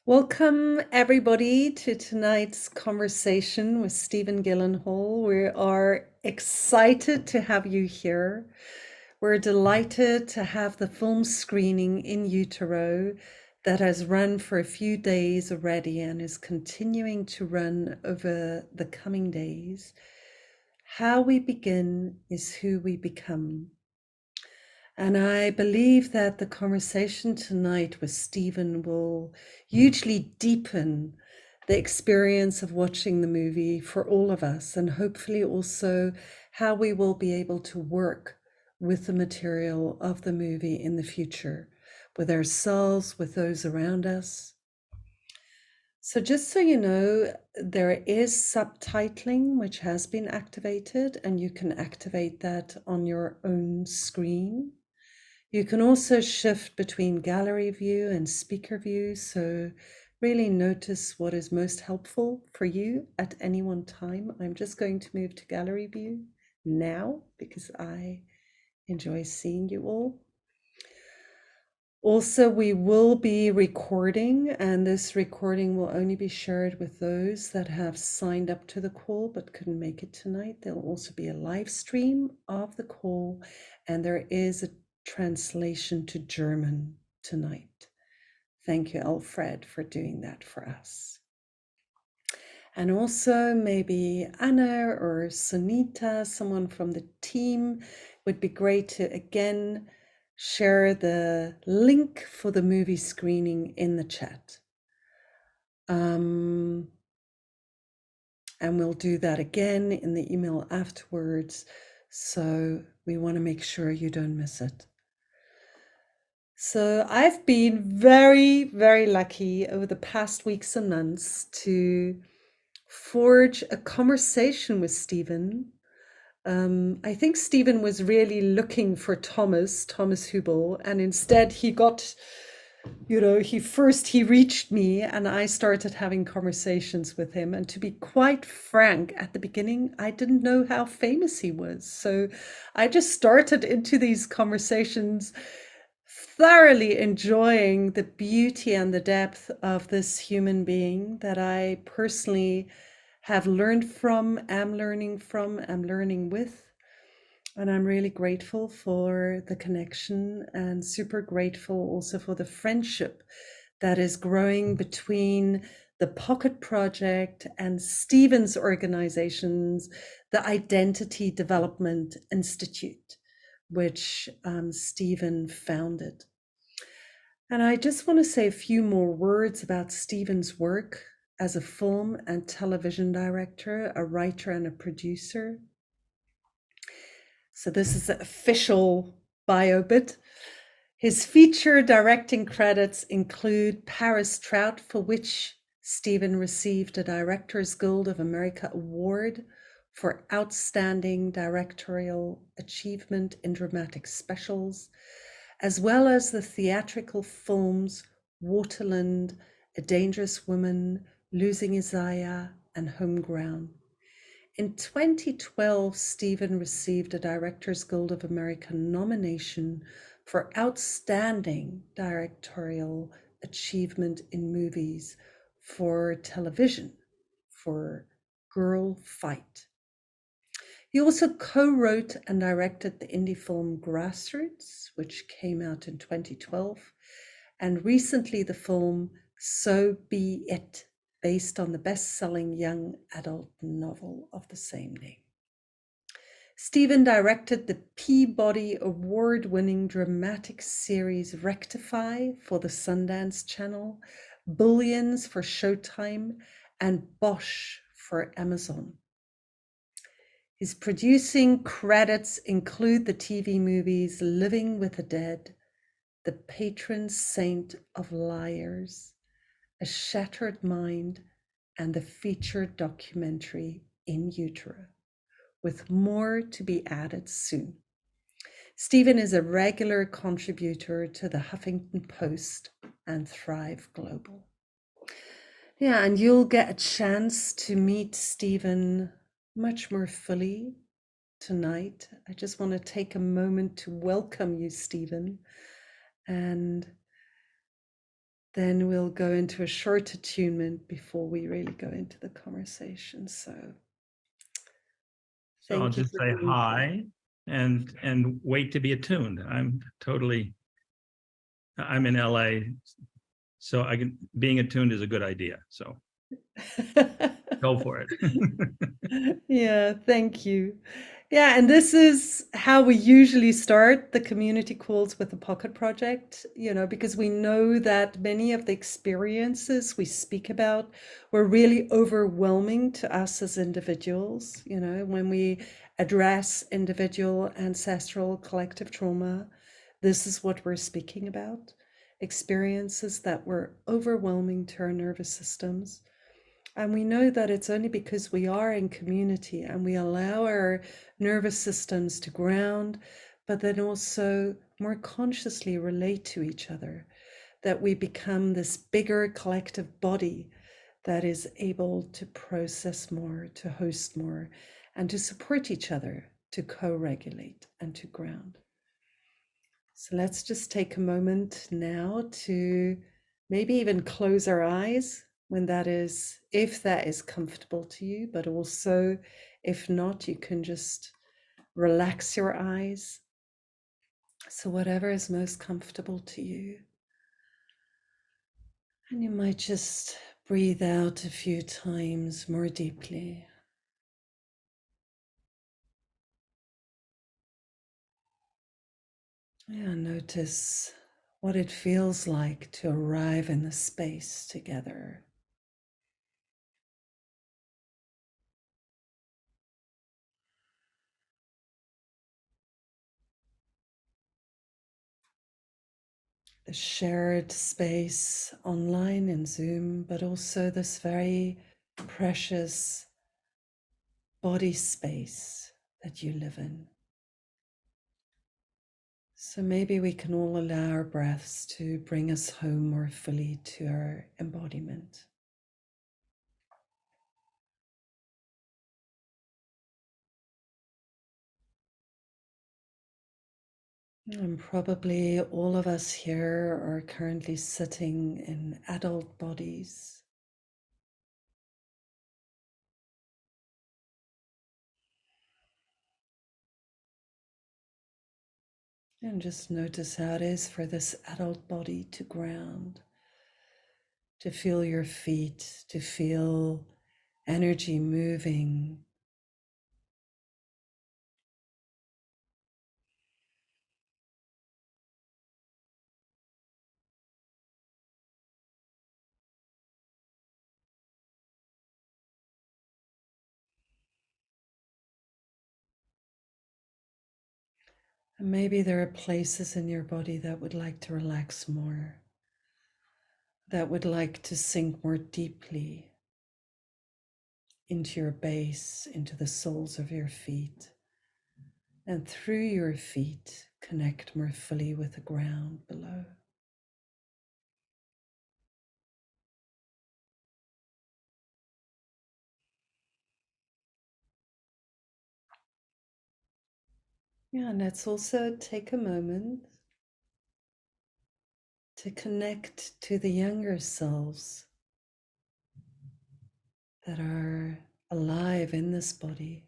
Welcome, everybody, to tonight's conversation with Stephen Gillenhall. We are excited to have you here. We're delighted to have the film screening in Utero that has run for a few days already and is continuing to run over the coming days. How we begin is who we become. And I believe that the conversation tonight with Stephen will hugely deepen the experience of watching the movie for all of us, and hopefully also how we will be able to work with the material of the movie in the future, with ourselves, with those around us. So just so you know, there is subtitling which has been activated, and you can activate that on your own screen. You can also shift between gallery view and speaker view, so really notice what is most helpful for you at any one time. I'm just going to move to gallery view now because I enjoy seeing you all. Also, we will be recording, and this recording will only be shared with those that have signed up to the call but couldn't make it tonight. There'll also be a live stream of the call, and there is a translation to German tonight. Thank you, Alfred, for doing that for us. And also maybe Anna or Sunita, someone from the team, would be great to again share the link for the movie screening in the chat. And we'll do that again in the email afterwards. So we want to make sure you don't miss it. So I've been very, very lucky over the past weeks and months to forge a conversation with Stephen. I think Stephen was really looking for Thomas Hubel, and instead he got, he reached me and I started having conversations with him. And to be quite frank, at the beginning, I didn't know how famous he was. So I just started into these conversations thoroughly enjoying the beauty and the depth of this human being that I personally have learned from, am learning with. And I'm really grateful for the connection and super grateful also for the friendship that is growing between the Pocket Project and Stephen's organizations, the Identity Development Institute, which Stephen founded. And I just want to say a few more words about Stephen's work as a film and television director, a writer and a producer. So this is the official bio bit. His feature directing credits include Paris Trout, for which Stephen received a Director's Guild of America Award for outstanding directorial achievement in dramatic specials, as well as the theatrical films Waterland, A Dangerous Woman, Losing Isaiah, and Home Ground. In 2012, Stephen received a Directors Guild of America nomination for Outstanding Directorial Achievement in Movies for Television for Girl Fight. He also co-wrote and directed the indie film Grassroots, which came out in 2012, and recently the film So Be It, based on the best-selling young adult novel of the same name. Stephen directed the Peabody Award-winning dramatic series Rectify for the Sundance Channel, Billions for Showtime, and Bosch for Amazon. His producing credits include the TV movies Living with the Dead, The Patron Saint of Liars, A Shattered Mind, and the feature documentary In Utero, with more to be added soon. Stephen is a regular contributor to the Huffington Post and Thrive Global. Yeah, and you'll get a chance to meet Stephen much more fully tonight. I just want to take a moment to welcome you, Stephen. And then we'll go into a short attunement before we really go into the conversation. So So I'll thank you just for say being here. hi and wait to be attuned. I'm in LA, so being attuned is a good idea. So go for it. Yeah, thank you. Yeah, and this is how we usually start the community calls with the Pocket Project, because we know that many of the experiences we speak about were really overwhelming to us as individuals, when we address individual, ancestral, collective trauma. This is what we're speaking about, experiences that were overwhelming to our nervous systems. And we know that it's only because we are in community and we allow our nervous systems to ground, but then also more consciously relate to each other, that we become this bigger collective body that is able to process more, to host more, and to support each other, to co regulate and to ground. So let's just take a moment now to maybe even close our eyes when that is, if that is comfortable to you, but also if not, you can just relax your eyes. So, whatever is most comfortable to you. And you might just breathe out a few times more deeply. Yeah, notice what it feels like to arrive in the space together. The shared space online in Zoom, but also this very precious body space that you live in. So maybe we can all allow our breaths to bring us home more fully to our embodiment. And probably all of us here are currently sitting in adult bodies. And just notice how it is for this adult body to ground, to feel your feet, to feel energy moving. And maybe there are places in your body that would like to relax more, that would like to sink more deeply into your base, into the soles of your feet, and through your feet, connect more fully with the ground below. Yeah, and let's also take a moment to connect to the younger selves that are alive in this body.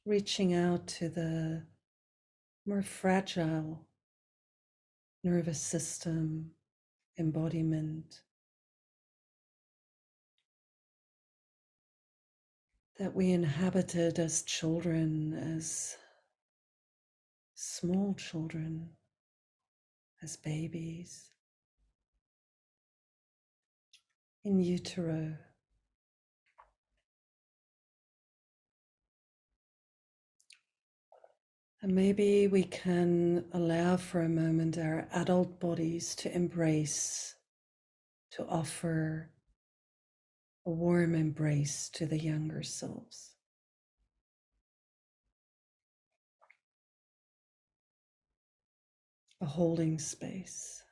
Reaching out to the more fragile nervous system embodiment that we inhabited as children, as small children, as babies in utero. And maybe we can allow for a moment our adult bodies to embrace, to offer a warm embrace to the younger selves. A holding space.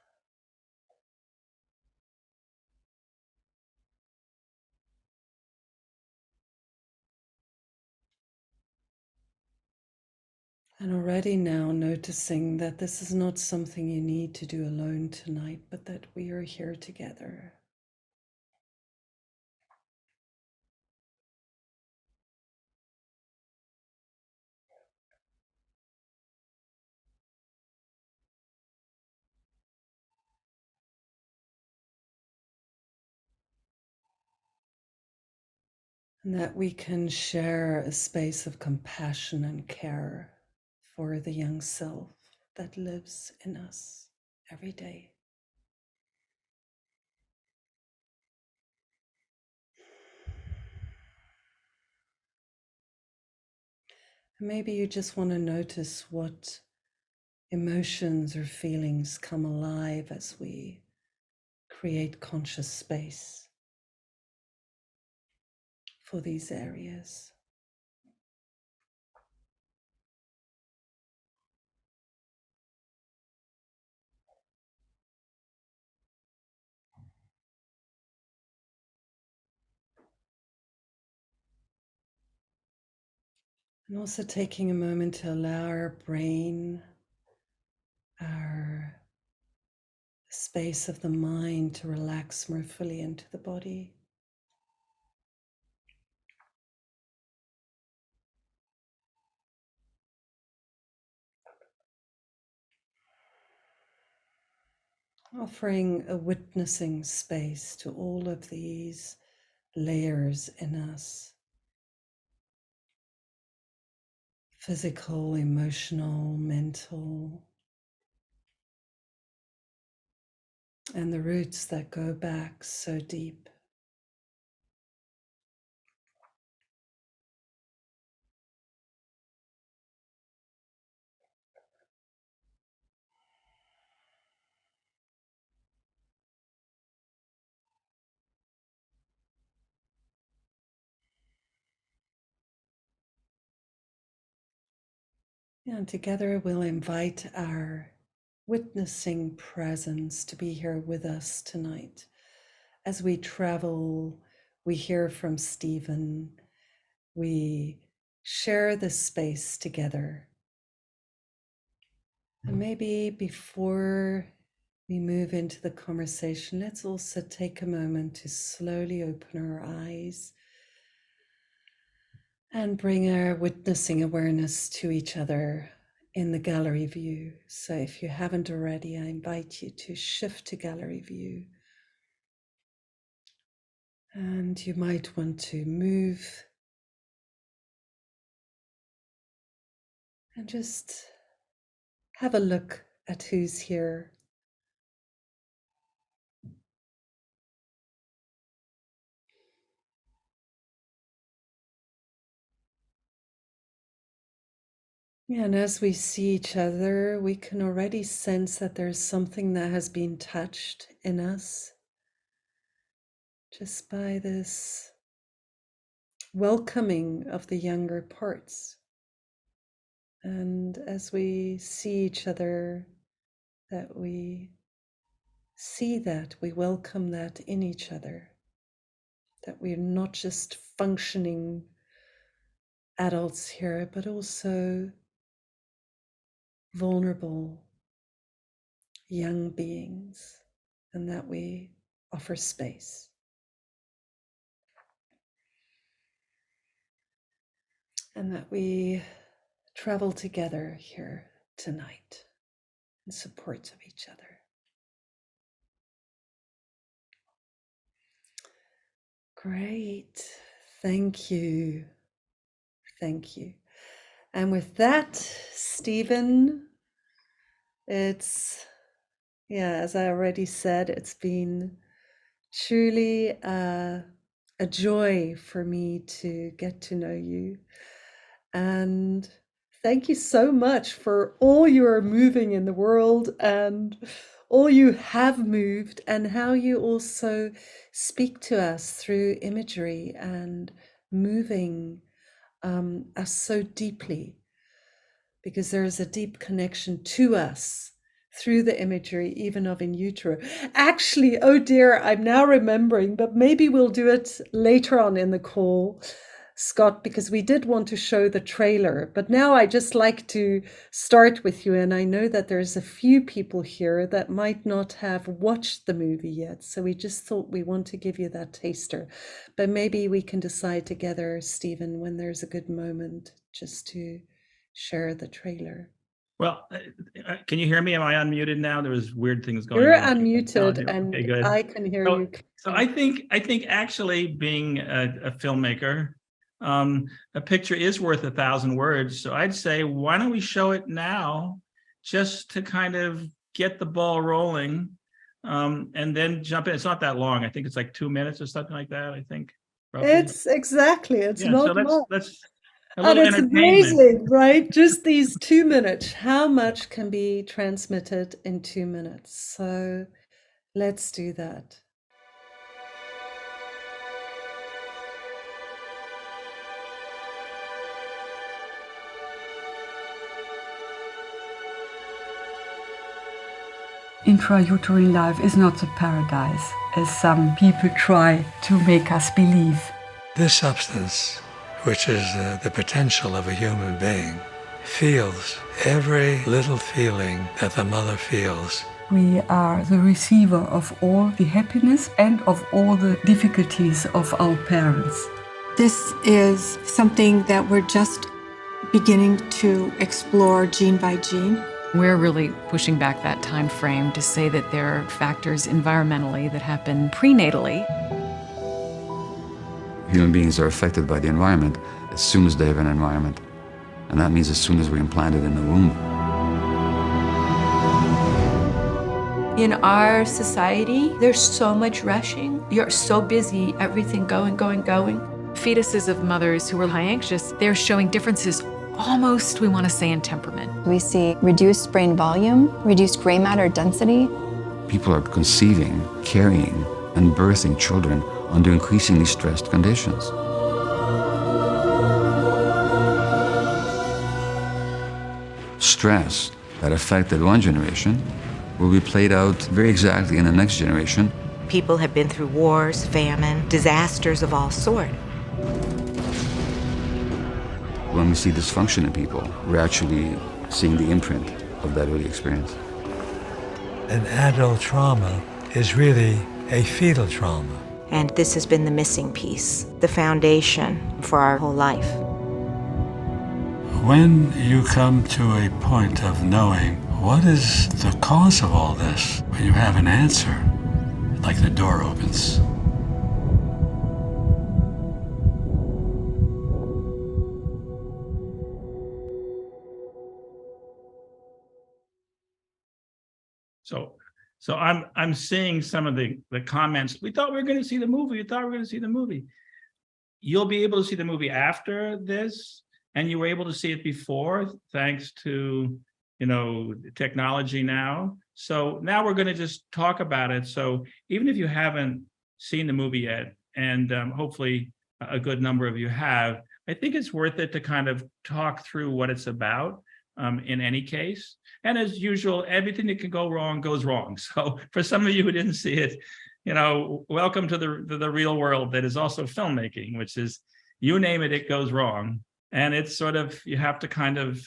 And already now noticing that this is not something you need to do alone tonight, but that we are here together. And that we can share a space of compassion and care for the young self that lives in us every day. And maybe you just want to notice what emotions or feelings come alive as we create conscious space for these areas. And also taking a moment to allow our brain, our space of the mind to relax more fully into the body. Offering a witnessing space to all of these layers in us: physical, emotional, mental, and the roots that go back so deep. And together we'll invite our witnessing presence to be here with us tonight. As we travel, we hear from Stephen, we share this space together. And maybe before we move into the conversation, let's also take a moment to slowly open our eyes and bring our witnessing awareness to each other in the gallery view. So if you haven't already, I invite you to shift to gallery view. And you might want to move and just have a look at who's here. Yeah, and as we see each other, we can already sense that there's something that has been touched in us just by this welcoming of the younger parts. And as we see each other, that we see that, we welcome that in each other, that we're not just functioning adults here, but also vulnerable young beings, and that we offer space. And that we travel together here tonight in support of each other. Great. Thank you. Thank you. And with that, Stephen, as I already said, it's been truly a joy for me to get to know you. And thank you so much for all you are moving in the world and all you have moved, and how you also speak to us through imagery and moving us so deeply, because there is a deep connection to us through the imagery, even of in utero. Actually, oh dear, I'm now remembering, but maybe we'll do it later on in the call. Scott, because we did want to show the trailer, but now I just like to start with you. And I know that there's a few people here that might not have watched the movie yet. So we just thought we want to give you that taster. But maybe we can decide together, Stephen, when there's a good moment just to share the trailer. Well, can you hear me? Am I unmuted now? There was weird things going You're on. unmuted Okay, and good. I can hear So, you. so I think actually being a filmmaker, a picture is worth 1,000 words. So I'd say, why don't we show it now, just to kind of get the ball rolling, and then jump in. It's not that long. I think it's like 2 minutes or something like that. I think roughly. It's Yeah. So not long. let's a And little it's entertainment. amazing, right? Just these 2 minutes, how much can be transmitted in 2 minutes? So let's do that. Intrauterine life is not a paradise, as some people try to make us believe. This substance, which is the potential of a human being, feels every little feeling that the mother feels. We are the receiver of all the happiness and of all the difficulties of our parents. This is something that we're just beginning to explore gene by gene. We're really pushing back that time frame to say that there are factors environmentally that happen prenatally. Human beings are affected by the environment as soon as they have an environment. And that means as soon as we're implanted in the womb. In our society, there's so much rushing. You're so busy, everything going. Fetuses of mothers who are high anxious, they're showing differences almost, we want to say, in temperament. We see reduced brain volume, reduced gray matter density. People are conceiving, carrying, and birthing children under increasingly stressed conditions. Stress that affected one generation will be played out very exactly in the next generation. People have been through wars, famine, disasters of all sorts. When we see dysfunction in people, we're actually seeing the imprint of that early experience. An adult trauma is really a fetal trauma. And this has been the missing piece, the foundation for our whole life. When you come to a point of knowing what is the cause of all this, when you have an answer, like the door opens. So I'm seeing some of the comments. We thought we were going to see the movie. You'll be able to see the movie after this, and you were able to see it before, thanks to technology now. So now we're going to just talk about it. So even if you haven't seen the movie yet, and hopefully a good number of you have, I think it's worth it to kind of talk through what it's about in any case. And as usual, everything that can go wrong goes wrong. So for some of you who didn't see it, welcome to the real world that is also filmmaking, which is, you name it, it goes wrong. And it's sort of, you have to kind of,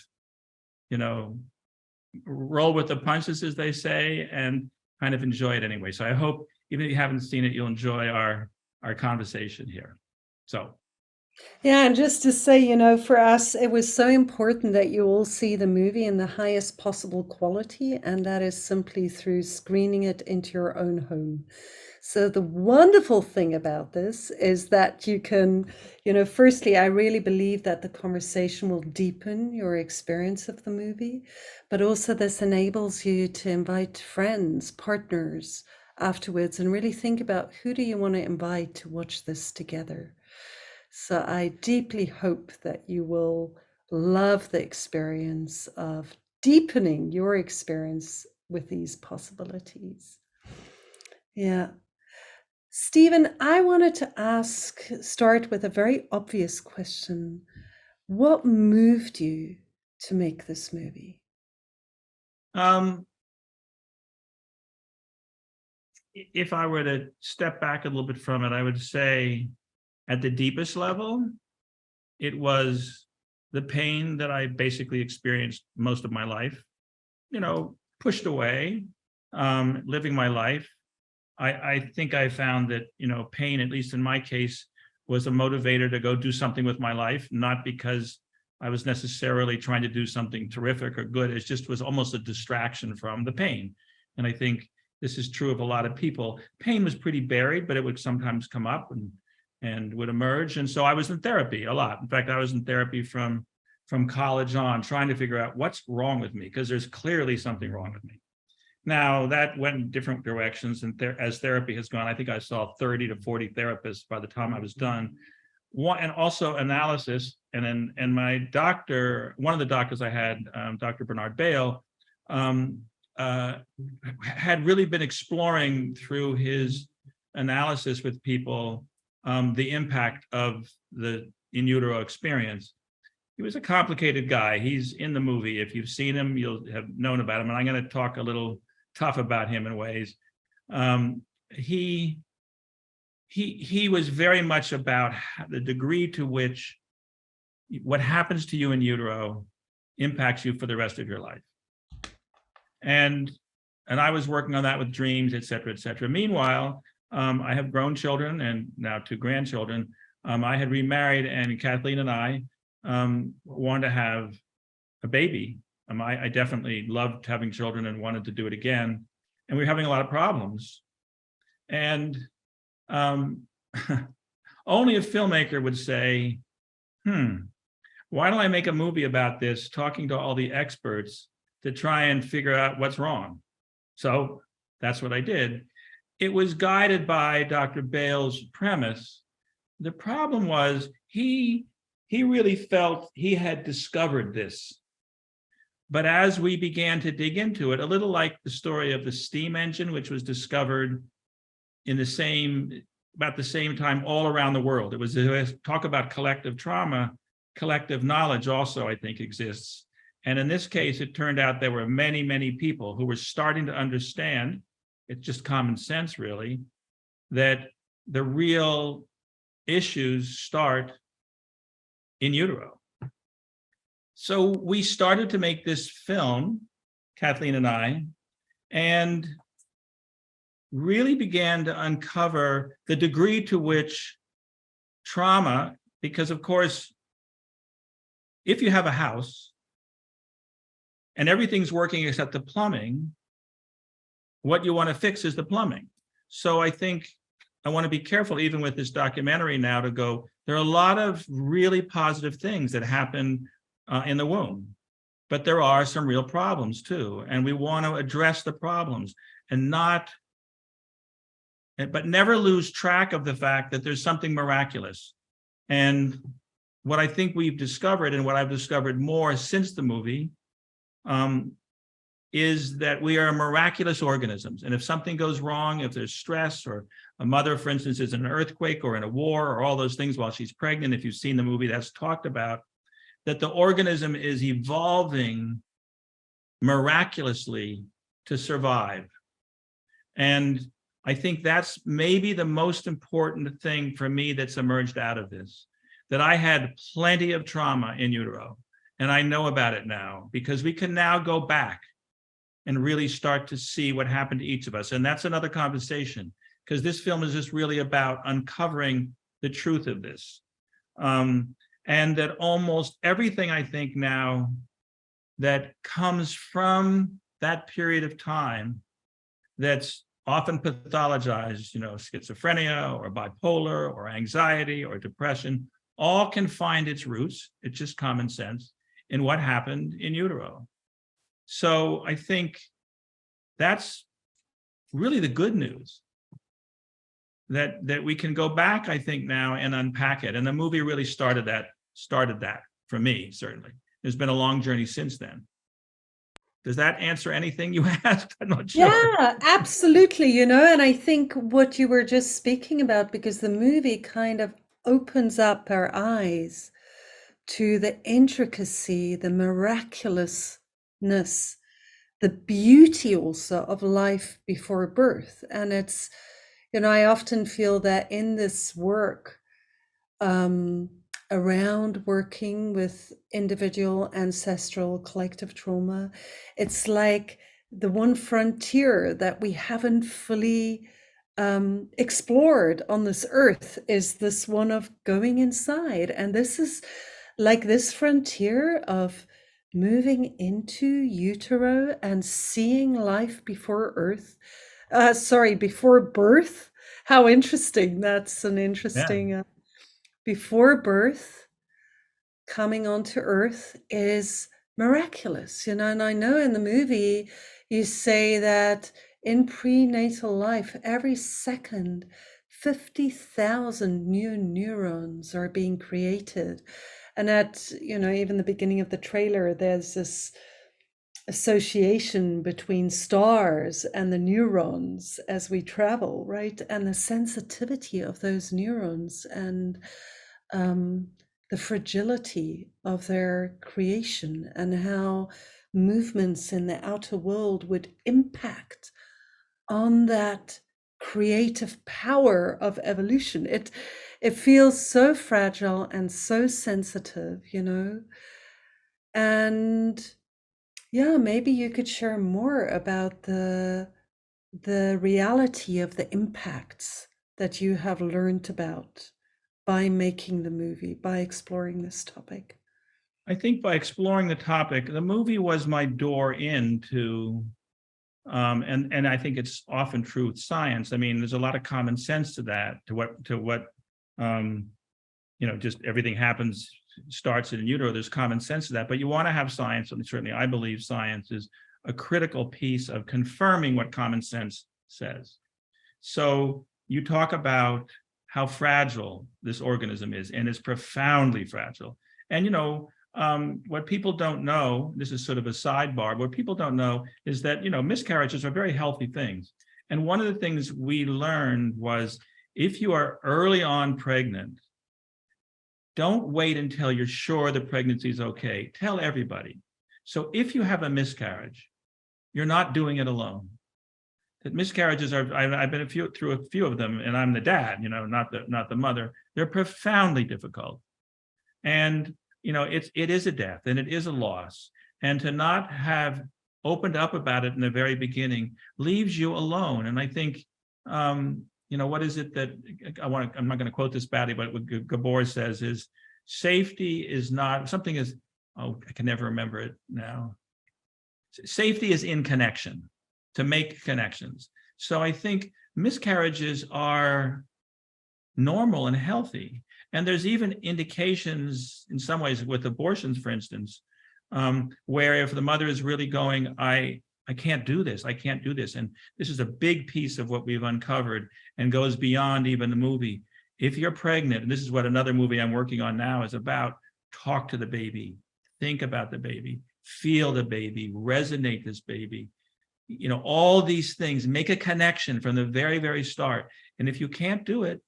roll with the punches, as they say, and kind of enjoy it anyway. So I hope, even if you haven't seen it, you'll enjoy our conversation here. So. Yeah, and just to say, for us, it was so important that you all see the movie in the highest possible quality, and that is simply through screening it into your own home. So the wonderful thing about this is that you can, firstly, I really believe that the conversation will deepen your experience of the movie, but also this enables you to invite friends, partners afterwards, and really think about, who do you want to invite to watch this together? So I deeply hope that you will love the experience of deepening your experience with these possibilities. Yeah. Stephen, I wanted to start with a very obvious question. What moved you to make this movie? If I were to step back a little bit from it, I would say, at the deepest level, it was the pain that I basically experienced most of my life, pushed away, living my life. I think I found that, pain, at least in my case, was a motivator to go do something with my life, not because I was necessarily trying to do something terrific or good. It just was almost a distraction from the pain. And I think this is true of a lot of people. Pain was pretty buried, but it would sometimes come up and would emerge. And so I was in therapy a lot. In fact, I was in therapy from college on, trying to figure out what's wrong with me, because there's clearly something wrong with me. Now, that went in different directions, and as therapy has gone, I think I saw 30 to 40 therapists by the time I was done. And also analysis. And my doctor, one of the doctors I had, Dr. Bernard Bale, had really been exploring through his analysis with people the impact of the in utero experience. He was a complicated guy. He's in the movie. If you've seen him, you'll have known about him. And I'm going to talk a little tough about him in ways. He was very much about the degree to which what happens to you in utero impacts you for the rest of your life. And I was working on that with dreams, et cetera, et cetera. Meanwhile, I have grown children and now 2 grandchildren. I had remarried, and Kathleen and I wanted to have a baby. I definitely loved having children and wanted to do it again. And we were having a lot of problems. And only a filmmaker would say, why don't I make a movie about this, talking to all the experts to try and figure out what's wrong? So that's what I did. It was guided by Dr. Bale's premise. The problem was he really felt he had discovered this. But as we began to dig into it, a little like the story of the steam engine, which was discovered in about the same time all around the world. It was talk about collective trauma, collective knowledge also, I think, exists. And in this case, it turned out there were many, many people who were starting to understand, it's just common sense really, that the real issues start in utero. So we started to make this film, Kathleen and I, and really began to uncover the degree to which trauma, because of course, if you have a house and everything's working except the plumbing, what you want to fix is the plumbing. So I think I want to be careful, even with this documentary now, to go, there are a lot of really positive things that happen in the womb, but there are some real problems too. And we want to address the problems but never lose track of the fact that there's something miraculous. And what I think we've discovered, and what I've discovered more since the movie, is that we are miraculous organisms. And if something goes wrong, if there's stress, or a mother, for instance, is in an earthquake or in a war or all those things while she's pregnant, if you've seen the movie, that's talked about, that the organism is evolving miraculously to survive. And I think that's maybe the most important thing for me that's emerged out of this, that I had plenty of trauma in utero, and I know about it now, because we can now go back and really start to see what happened to each of us. And that's another conversation, because this film is just really about uncovering the truth of this. And that almost everything, I think now, that comes from that period of time that's often pathologized, schizophrenia or bipolar or anxiety or depression, all can find its roots, it's just common sense, in what happened in utero. So I think that's really the good news, that we can go back, I think, now and unpack it. And the movie really started that for me, certainly. There's been a long journey since then. Does that answer anything you asked? I'm not sure. Yeah, absolutely. And I think what you were just speaking about, because the movie kind of opens up our eyes to the intricacy, the miraculousness, the beauty also of life before birth. And it's, I often feel that in this work, around working with individual, ancestral, collective trauma. It's like the one frontier that we haven't fully explored on this earth is this one of going inside. And this is like this frontier of moving into utero and seeing life before before birth. How interesting. That's an interesting before birth, coming onto earth is miraculous, you know. And I know in the movie you say that in prenatal life, every second, 50,000 new neurons are being created. And at, you know, even the beginning of the trailer, there's this association between stars and the neurons as we travel, right? And the sensitivity of those neurons and the fragility of their creation and how movements in the outer world would impact on that creative power of evolution. It feels so fragile and so sensitive, you know. And yeah, maybe you could share more about the reality of the impacts that you have learned about by making the movie, by exploring this topic. I think by exploring the topic, the movie was my door into, and I think it's often true with science. I mean, there's a lot of common sense to that, to what you know, just everything happens, starts in utero. There's common sense to that, but you want to have science, and certainly I believe science is a critical piece of confirming what common sense says. So you talk about how fragile this organism is, and it's profoundly fragile. And you know, what people don't know, this is sort of a sidebar, what people don't know is that, you know, miscarriages are very healthy things. And one of the things we learned was, if you are early on pregnant, don't wait until you're sure the pregnancy is okay. Tell everybody. So if you have a miscarriage, you're not doing it alone. That miscarriages are, I've been through a few of them, and I'm the dad, you know, not the mother. They're profoundly difficult. And, you know, it is a death and it is a loss. And to not have opened up about it in the very beginning leaves you alone. And I think, you know, what is it that I'm not going to quote this badly, but what Gabor says is, safety is not, something is, oh, I can never remember it now. Safety is in connection, to make connections. So I think miscarriages are normal and healthy. And there's even indications in some ways with abortions, for instance, where if the mother is really going, I can't do this, I can't do this. And this is a big piece of what we've uncovered and goes beyond even the movie. If you're pregnant, and this is what another movie I'm working on now is about, talk to the baby, think about the baby, feel the baby, resonate this baby. You know, all these things, make a connection from the very, very start. And if you can't do it,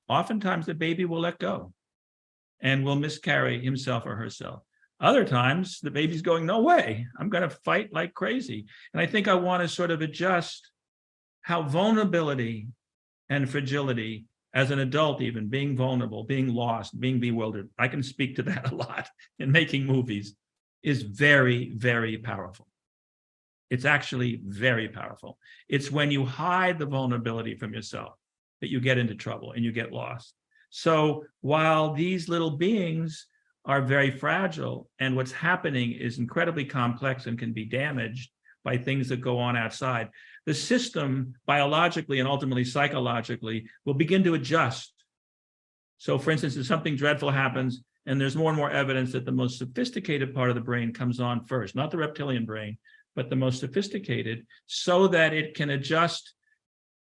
oftentimes the baby will let go and will miscarry himself or herself. Other times, the baby's going, no way, I'm going to fight like crazy. And I think I want to sort of adjust how vulnerability and fragility, as an adult even, being vulnerable, being lost, being bewildered, I can speak to that a lot in making movies, is very, very powerful. It's actually very powerful. It's when you hide the vulnerability from yourself that you get into trouble and you get lost. So while these little beings are very fragile and what's happening is incredibly complex and can be damaged by things that go on outside, the system biologically and ultimately psychologically will begin to adjust. So for instance, if something dreadful happens and there's more and more evidence that the most sophisticated part of the brain comes on first, not the reptilian brain, but the most sophisticated, so that it can adjust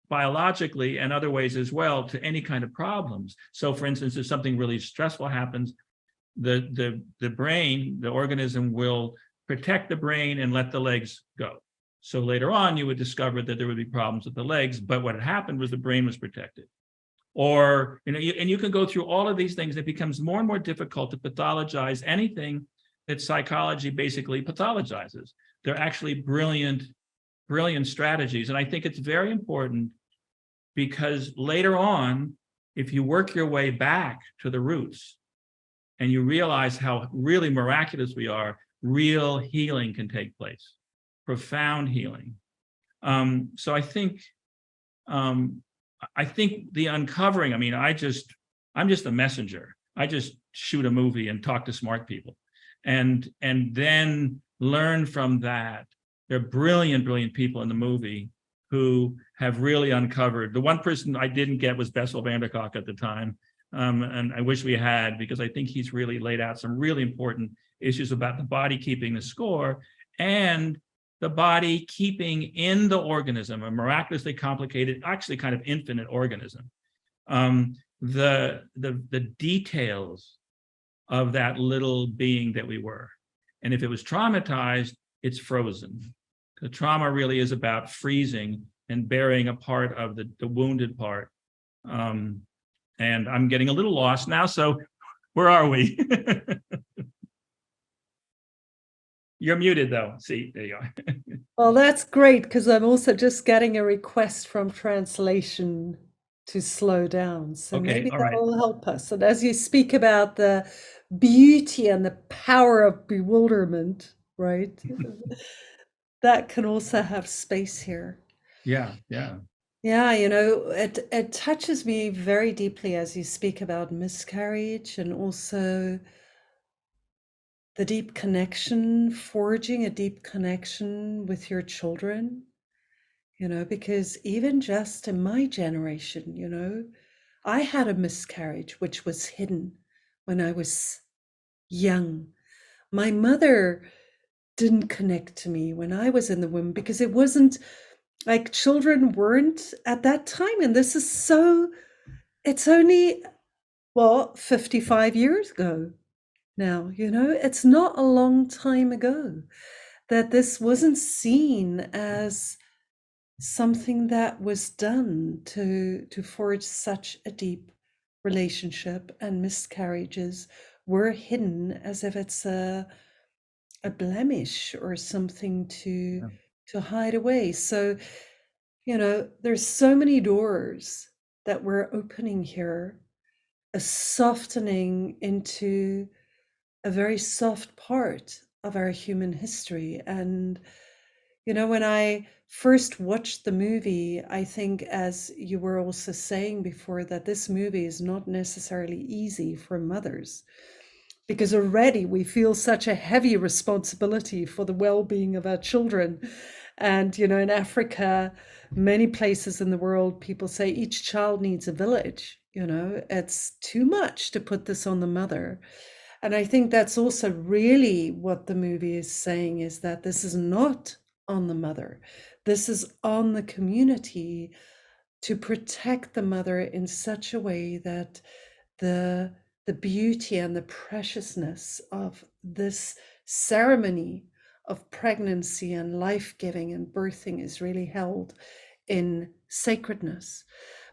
biologically and other ways as well to any kind of problems. So for instance, if something really stressful happens, the brain, the organism will protect the brain and let the legs go. So later on, you would discover that there would be problems with the legs, but what had happened was the brain was protected. Or, you know, and you can go through all of these things. It becomes more and more difficult to pathologize anything that psychology basically pathologizes. They're actually brilliant strategies. And I think it's very important because later on, if you work your way back to the roots, and you realize how really miraculous we are, real healing can take place, profound healing. So I think the uncovering, I mean, I'm just a messenger. I just shoot a movie and talk to smart people and then learn from that. There are brilliant, brilliant people in the movie who have really uncovered. The one person I didn't get was Bessel van der Kolk at the time. And I wish we had, because I think he's really laid out some really important issues about the body keeping the score and the body keeping in the organism, a miraculously complicated, actually kind of infinite organism. The details of that little being that we were. And if it was traumatized, it's frozen. The trauma really is about freezing and burying a part of the wounded part. And I'm getting a little lost now, so where are we? You're muted though. See, there you are. Well, that's great, because I'm also just getting a request from translation to slow down. So Okay, maybe all that right. will help us. And as you speak about the beauty and the power of bewilderment, right? That can also have space here. Yeah, yeah. Yeah, you know, it touches me very deeply as you speak about miscarriage and also the deep connection, forging a deep connection with your children, you know, because even just in my generation, you know, I had a miscarriage which was hidden when I was young. My mother didn't connect to me when I was in the womb because it wasn't like children weren't at that time. And this is so, it's only, well, 55 years ago now, you know, it's not a long time ago that this wasn't seen as something that was done to forge such a deep relationship, and miscarriages were hidden as if it's a blemish or something to hide away. So, you know, there's so many doors that we're opening here, a softening into a very soft part of our human history. And, you know, when I first watched the movie, I think, as you were also saying before, that this movie is not necessarily easy for mothers, because already we feel such a heavy responsibility for the well-being of our children. And, you know, in Africa, many places in the world, people say each child needs a village. You know, it's too much to put this on the mother. And I think that's also really what the movie is saying, is that this is not on the mother. This is on the community to protect the mother in such a way that the beauty and the preciousness of this ceremony of pregnancy and life-giving and birthing is really held in sacredness.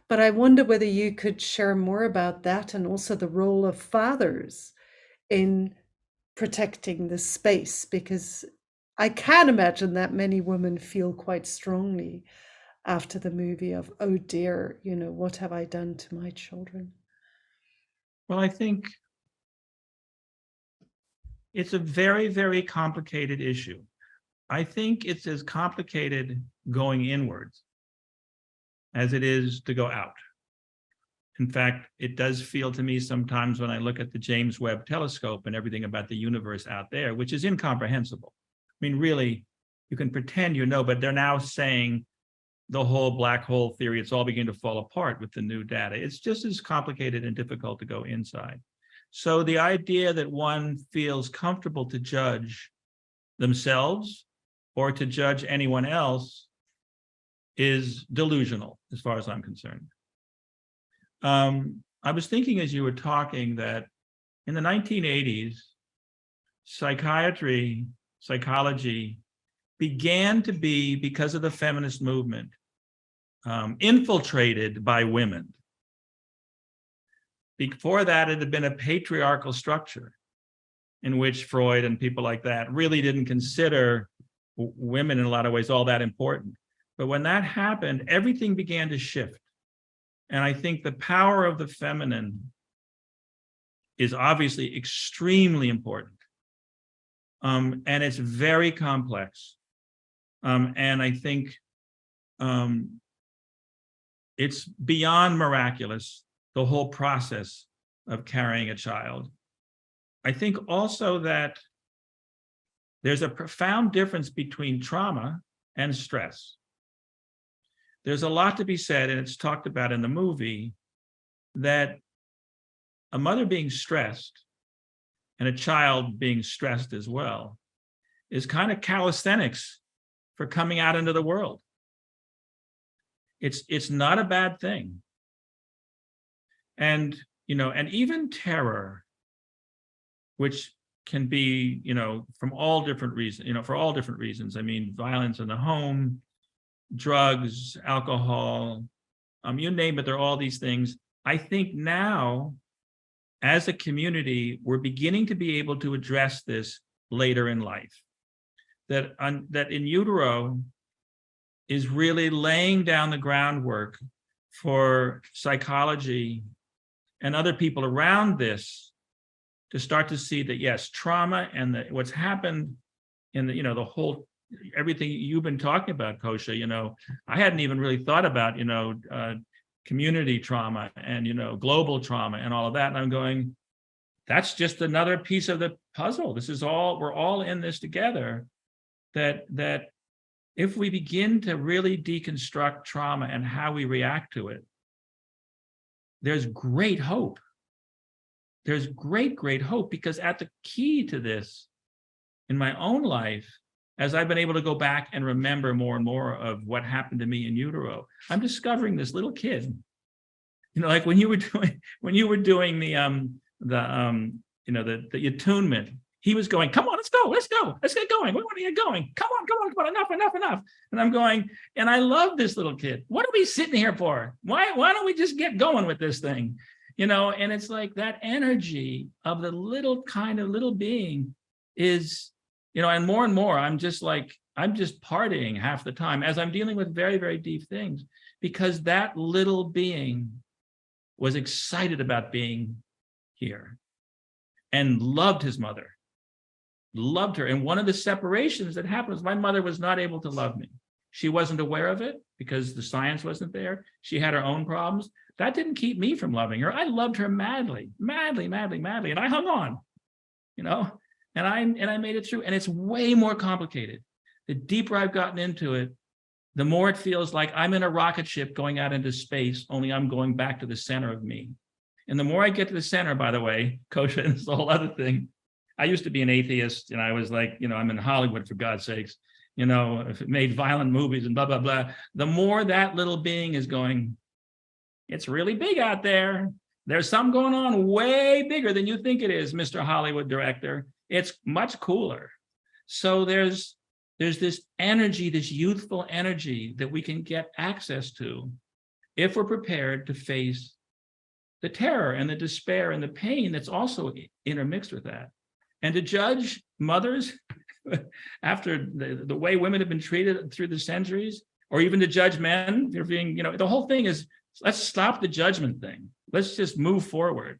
But I wonder whether you could share more about that, and also the role of fathers in protecting this space, because I can imagine that many women feel quite strongly after the movie of, oh dear, you know, what have I done to my children? Well, I think it's a very, very complicated issue. I think it's as complicated going inwards as it is to go out. In fact, it does feel to me sometimes when I look at the James Webb Telescope and everything about the universe out there, which is incomprehensible. I mean, really, you can pretend you know, but they're now saying the whole black hole theory, it's all beginning to fall apart with the new data. It's just as complicated and difficult to go inside. So the idea that one feels comfortable to judge themselves or to judge anyone else is delusional, as far as I'm concerned. I was thinking as you were talking that in the 1980s, psychiatry, psychology began to be, because of the feminist movement, infiltrated by women. Before that, it had been a patriarchal structure in which Freud and people like that really didn't consider women in a lot of ways all that important. But when that happened, everything began to shift. And I think the power of the feminine is obviously extremely important. And it's very complex. And I think it's beyond miraculous, the whole process of carrying a child. I think also that there's a profound difference between trauma and stress. There's a lot to be said, and it's talked about in the movie, that a mother being stressed and a child being stressed as well is kind of calisthenics for coming out into the world. It's not a bad thing. And, and even terror, which can be, from all different reasons, for all different reasons. I mean, violence in the home, drugs, alcohol, you name it, there are all these things. I think now, as a community, we're beginning to be able to address this later in life. That in Utero is really laying down the groundwork for psychology and other people around this to start to see that, yes, trauma and what's happened in the whole, everything you've been talking about, Kosha, I hadn't even really thought about, community trauma and, global trauma and all of that. And I'm going, that's just another piece of the puzzle. This is all, we're all in this together. That if we begin to really deconstruct trauma and how we react to it, there's great hope. There's great hope, because at the key to this in my own life, as I've been able to go back and remember more and more of what happened to me in utero, I'm discovering this little kid, like when you were doing the attunement, he was going, come on, let's get going. We want to get going. Come on, enough. And I'm going, and I love this little kid. What are we sitting here for? Why don't we just get going with this thing? And it's like that energy of the little being is, and more, I'm just partying half the time as I'm dealing with very, very deep things, because that little being was excited about being here and loved his mother. Loved her. And one of the separations that happened was my mother was not able to love me. She wasn't aware of it because the science wasn't there. She had her own problems. That didn't keep me from loving her. I loved her madly. And I hung on, and I made it through. And it's way more complicated. The deeper I've gotten into it, the more it feels like I'm in a rocket ship going out into space, only I'm going back to the center of me. And the more I get to the center, by the way, Kosha, and it's the whole other thing, I used to be an atheist, and I was like, I'm in Hollywood, for God's sakes, if it made violent movies and blah, blah, blah. The more that little being is going, it's really big out there. There's something going on way bigger than you think it is, Mr. Hollywood director. It's much cooler. So there's this energy, this youthful energy that we can get access to if we're prepared to face the terror and the despair and the pain that's also intermixed with that. And to judge mothers after the way women have been treated through the centuries, or even to judge men, they're being, the whole thing is, let's stop the judgment thing. Let's just move forward.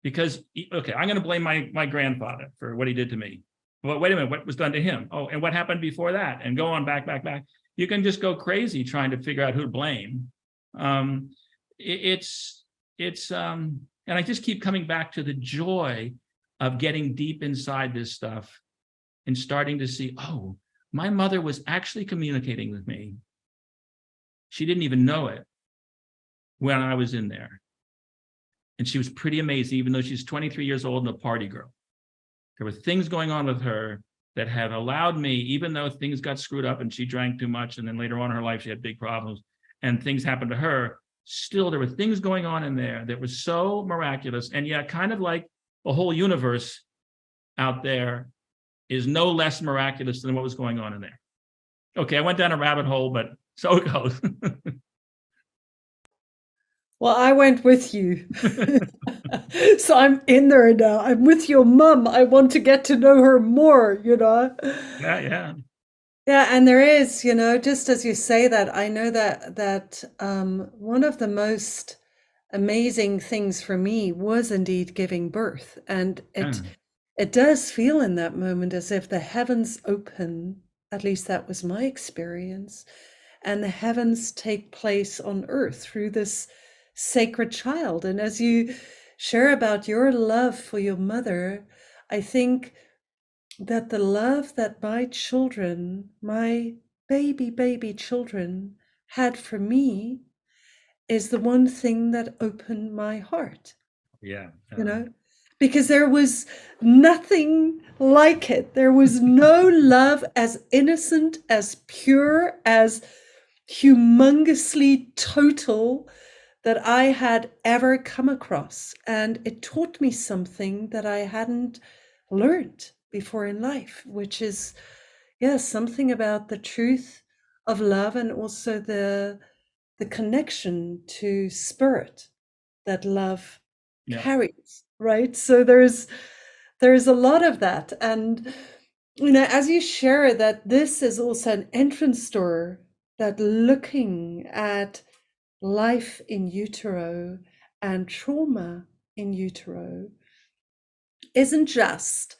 Because, okay, I'm going to blame my grandfather for what he did to me. But wait a minute, what was done to him? Oh, and what happened before that? And go on back. You can just go crazy trying to figure out who to blame. And I just keep coming back to the joy of getting deep inside this stuff and starting to see, oh, my mother was actually communicating with me. She didn't even know it when I was in there. And she was pretty amazing, even though she's 23 years old and a party girl. There were things going on with her that have allowed me, even though things got screwed up and she drank too much, and then later on in her life, she had big problems and things happened to her, still there were things going on in there that were so miraculous. And yet kind of like the whole universe out there is no less miraculous than what was going on in there. Okay, I went down a rabbit hole, but so it goes. Well, I went with you. So I'm in there now. I'm with your mum. I want to get to know her more, Yeah. Yeah, and there is, just as you say that, I know that one of the most amazing things for me was indeed giving birth. And it does feel in that moment as if the heavens open, at least that was my experience, and the heavens take place on earth through this sacred child. And as you share about your love for your mother, I think that the love that my children, my baby children, had for me is the one thing that opened my heart. Yeah. You know, because there was nothing like it. There was no love as innocent, as pure, as humongously total that I had ever come across. And it taught me something that I hadn't learned before in life, which is, something about the truth of love and also the connection to spirit that love carries, right? So there's a lot of that. And as you share that this is also an entrance door, that looking at life in utero and trauma in utero isn't just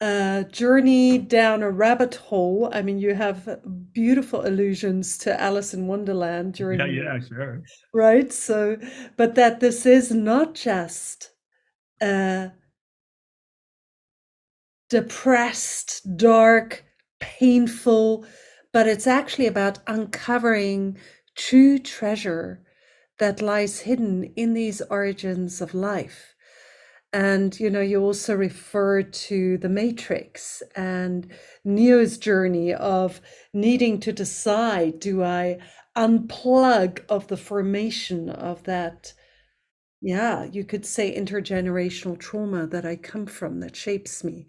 a journey down a rabbit hole. I mean, you have beautiful allusions to Alice in Wonderland during Sure. right? So, but that this is not just a depressed, dark, painful, but it's actually about uncovering true treasure that lies hidden in these origins of life. And, you also refer to the Matrix and Neo's journey of needing to decide, do I unplug of the formation of that, you could say intergenerational trauma that I come from that shapes me.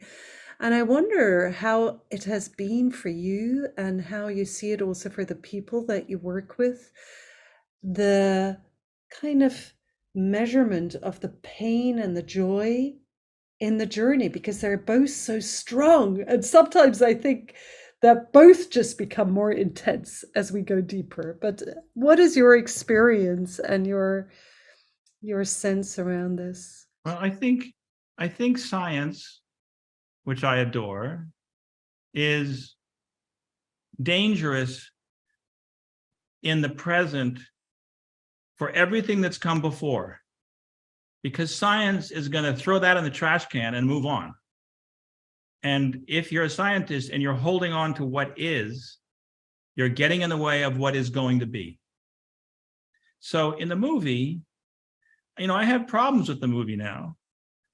And I wonder how it has been for you and how you see it also for the people that you work with, the kind of measurement of the pain and the joy in the journey, because they're both so strong. And sometimes I think that both just become more intense as we go deeper. But what is your experience and your sense around this? Well, I think science, which I adore, is dangerous in the present for everything that's come before, because science is going to throw that in the trash can and move on. And if you're a scientist and you're holding on to what is, you're getting in the way of what is going to be. So in the movie, I have problems with the movie now.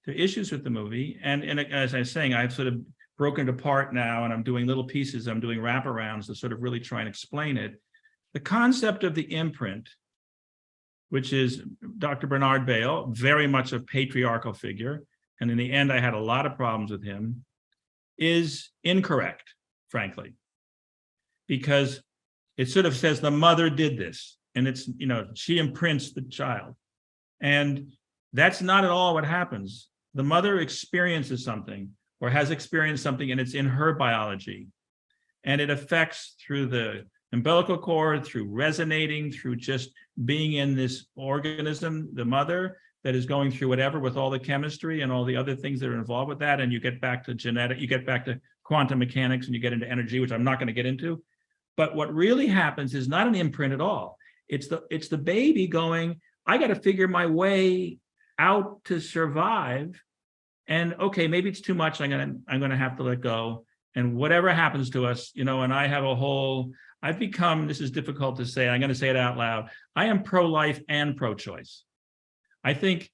There are issues with the movie. And as I was saying, I've sort of broken it apart now, and I'm doing little pieces. I'm doing wraparounds to sort of really try and explain it. The concept of the imprint, which is Dr. Bernard Bail, very much a patriarchal figure, and in the end, I had a lot of problems with him, is incorrect, frankly, because it sort of says the mother did this, and it's, she imprints the child. And that's not at all what happens. The mother experiences something or has experienced something, and it's in her biology. And it affects through the umbilical cord, through resonating, through just being in this organism, the mother, that is going through whatever with all the chemistry and all the other things that are involved with that. And you get back to genetic, you get back to quantum mechanics, and you get into energy, which I'm not going to get into. But what really happens is not an imprint at all. It's the baby going, I got to figure my way out to survive. And okay, maybe it's too much. I'm gonna have to let go. And whatever happens to us, and I have I've become, this is difficult to say, I'm going to say it out loud, I am pro-life and pro-choice. I think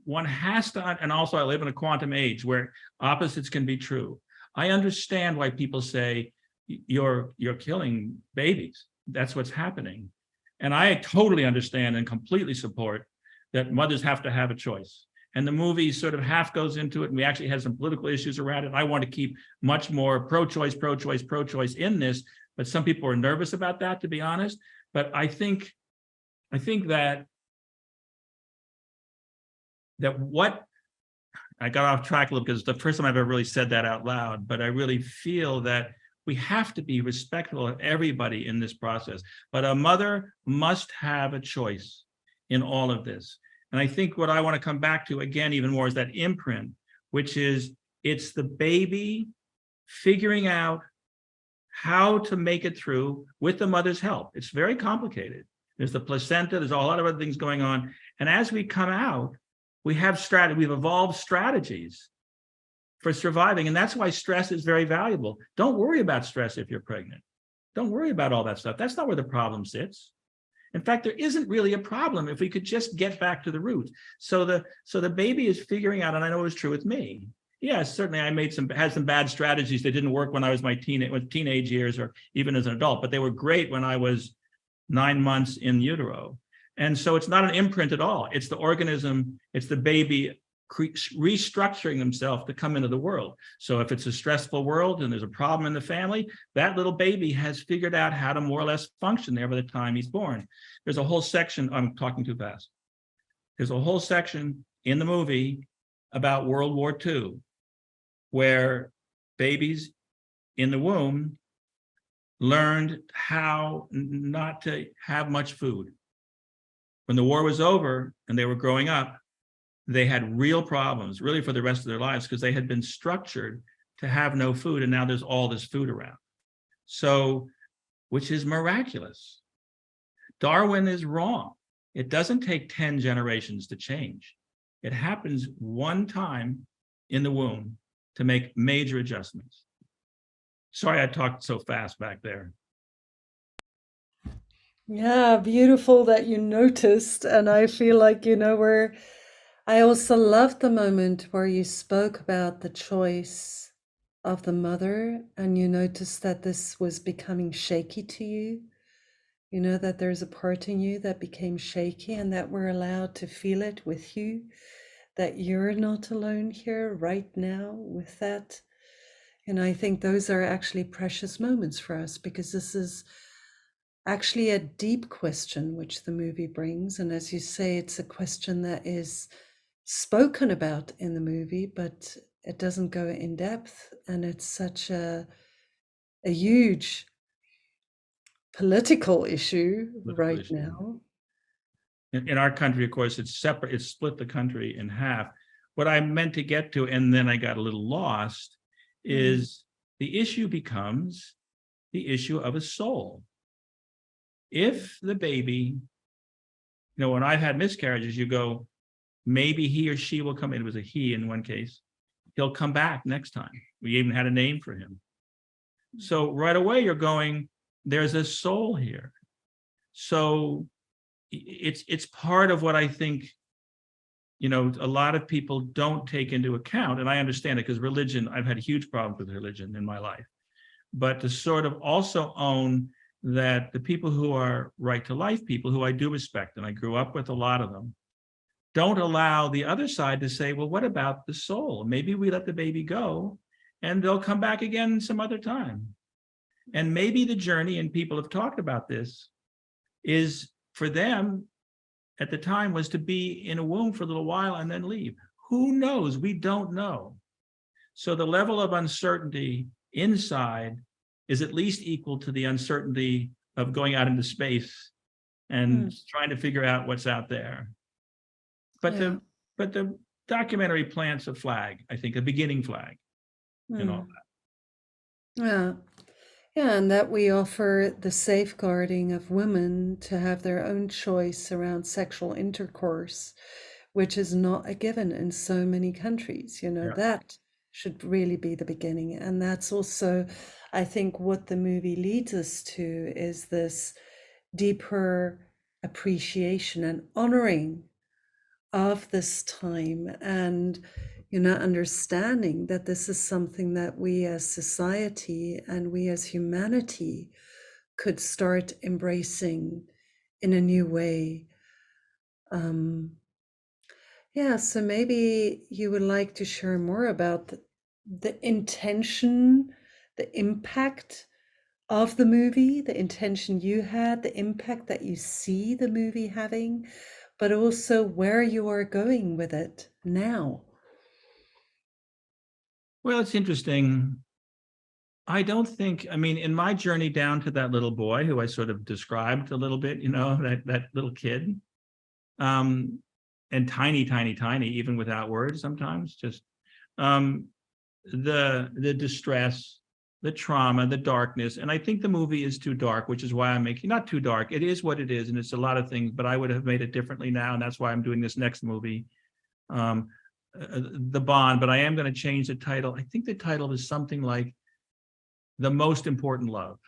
one has to, and also I live in a quantum age where opposites can be true. I understand why people say you're killing babies. That's what's happening. And I totally understand and completely support that mothers have to have a choice. And the movie sort of half goes into it, and we actually had some political issues around it. I want to keep much more pro-choice in this, but some people are nervous about that, to be honest. But I think that what, I got off track a little because it's the first time I've ever really said that out loud, but I really feel that we have to be respectful of everybody in this process. But a mother must have a choice. in all of this. And I think what I want to come back to again, even more, is that imprint, which is it's the baby figuring out how to make it through with the mother's help. It's very complicated. There's the placenta, there's a lot of other things going on. And as we come out, we've evolved strategies for surviving. And that's why stress is very valuable. Don't worry about stress if you're pregnant. Don't worry about all that stuff. That's not where the problem sits. In fact, there isn't really a problem if we could just get back to the root. So the baby is figuring out, and I know it was true with me. Yes, certainly I had some bad strategies that didn't work when I was teenage years or even as an adult, but they were great when I was 9 months in utero. And so it's not an imprint at all. It's the organism, it's the baby restructuring themselves to come into the world. So if it's a stressful world and there's a problem in the family, that little baby has figured out how to more or less function there by the time he's born. There's a whole section, I'm talking too fast. There's a whole section in the movie about World War II, where babies in the womb learned how not to have much food. When the war was over and they were growing up, they had real problems, really for the rest of their lives, because they had been structured to have no food, and now there's all this food around. So, which is miraculous. Darwin is wrong. It doesn't take 10 generations to change. It happens one time in the womb to make major adjustments. Sorry, I talked so fast back there. Yeah, beautiful that you noticed. And I feel like, I also loved the moment where you spoke about the choice of the mother and you noticed that this was becoming shaky to you. You know, that there's a part in you that became shaky and that we're allowed to feel it with you, that you're not alone here right now with that. And I think those are actually precious moments for us, because this is actually a deep question which the movie brings. And as you say, it's a question that is spoken about in the movie, but it doesn't go in depth. And it's such a huge political issue right now. In our country, of course, it's separate. It's split the country in half. What I meant to get to, and then I got a little lost, is the issue becomes the issue of a soul. If the baby, when I've had miscarriages, you go, maybe he or she will come. It was a he in one case. He'll come back next time. We even had a name for him. So right away you're going, there's a soul here. So it's part of what I think, a lot of people don't take into account. And I understand it because religion, I've had huge problems with religion in my life. But to sort of also own that the people who are right to life people, who I do respect, and I grew up with a lot of them, don't allow the other side to say, well, what about the soul? Maybe we let the baby go and they'll come back again some other time. And maybe the journey, and people have talked about this, is for them at the time was to be in a womb for a little while and then leave. Who knows? We don't know. So the level of uncertainty inside is at least equal to the uncertainty of going out into space and trying to figure out what's out there. But the documentary plants a flag, I think, a beginning flag in all that. Yeah. Yeah, and that we offer the safeguarding of women to have their own choice around sexual intercourse, which is not a given in so many countries. That should really be the beginning. And that's also, I think, what the movie leads us to, is this deeper appreciation and honoring of this time, and understanding that this is something that we as society and we as humanity could start embracing in a new way. So maybe you would like to share more about the intention, the impact of the movie, the intention you had, the impact that you see the movie having, but also where you are going with it now. Well, it's interesting. I don't think, in my journey down to that little boy who I sort of described a little bit, that little kid, and tiny, tiny, tiny, even without words sometimes, just the distress, the trauma, the darkness. And I think the movie is too dark, which is why I'm making, not too dark, it is what it is, and it's a lot of things, but I would have made it differently now, and that's why I'm doing this next movie, The Bond, but I am going to change the title. I think the title is something like The Most Important Love,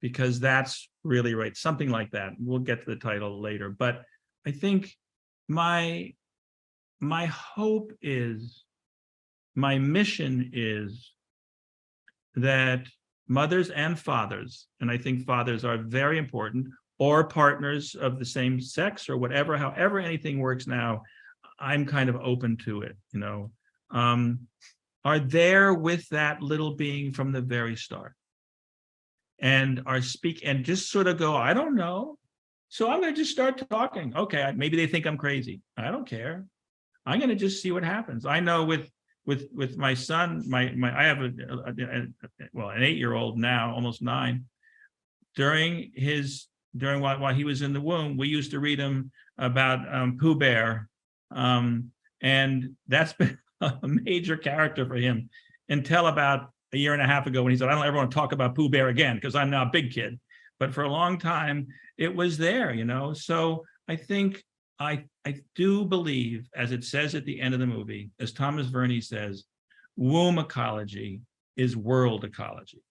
because that's really right, something like that. We'll get to the title later, but I think my hope is, my mission is that mothers and fathers, and I think fathers are very important, or partners of the same sex or whatever, however anything works now, I'm kind of open to it, are there with that little being from the very start, and are speak and just sort of go, I don't know. So I'm going to just start talking. Okay, maybe they think I'm crazy. I don't care. I'm going to just see what happens. I know with my son, I have an 8-year-old now, almost 9. While he was in the womb, we used to read him about Pooh Bear, and that's been a major character for him until about a year and a half ago when he said, I don't ever want to talk about Pooh Bear again because I'm now a big kid. But for a long time, it was there, So I think I do believe, as it says at the end of the movie, as Thomas Verney says, womb ecology is world ecology.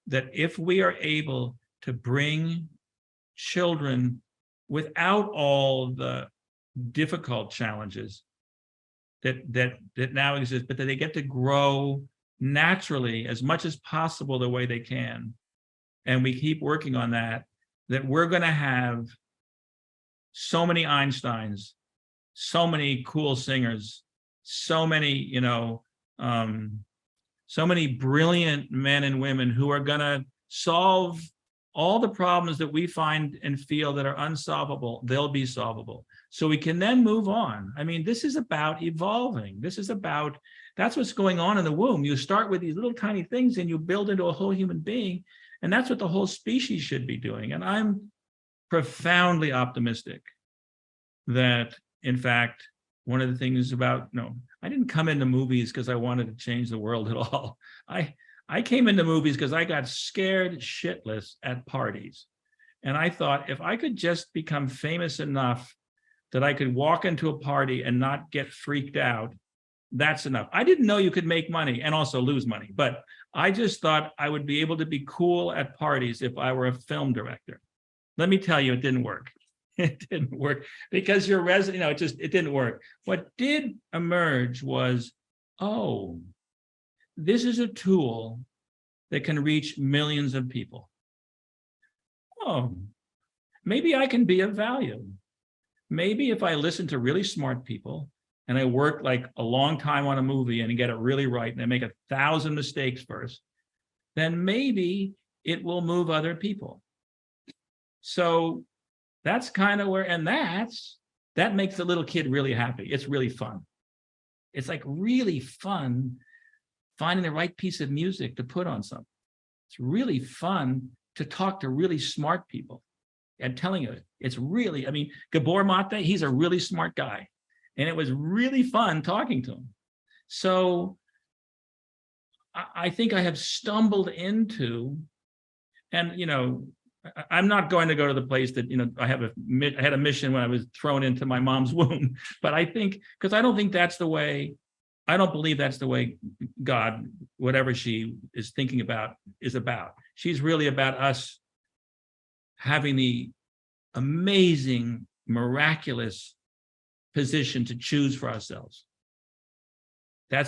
That if we are able to bring children without all the difficult challenges that now exist, but that they get to grow naturally as much as possible the way they can, and we keep working on that, that we're going to have so many Einsteins, so many cool singers, so many, so many brilliant men and women who are going to solve all the problems that we find and feel that are unsolvable. They'll be solvable. So we can then move on. I mean, this is about evolving. That's what's going on in the womb. You start with these little tiny things and you build into a whole human being. And that's what the whole species should be doing. And I'm profoundly optimistic that, in fact, one of the things about, I didn't come into movies because I wanted to change the world at all. I came into movies because I got scared shitless at parties. And I thought, if I could just become famous enough that I could walk into a party and not get freaked out, that's enough. I didn't know you could make money and also lose money, but I just thought I would be able to be cool at parties if I were a film director. Let me tell you, it didn't work. It didn't work because your resident, it didn't work. What did emerge was, oh, this is a tool that can reach millions of people. Oh, maybe I can be of value. Maybe if I listen to really smart people and I work like a long time on a movie and get it really right and I make 1,000 mistakes first, then maybe it will move other people. So that's kind of where, and that makes the little kid really happy. It's really fun. It's like really fun finding the right piece of music to put on something. It's really fun to talk to really smart people. I'm telling you, it's really, Gabor Mate, he's a really smart guy. And it was really fun talking to him. So I think I have stumbled into, and, I'm not going to go to the place that, I had a mission when I was thrown into my mom's womb. But I think, because I don't believe that's the way God, whatever she is thinking about, is about. She's really about us having the amazing, miraculous position to choose for ourselves. Why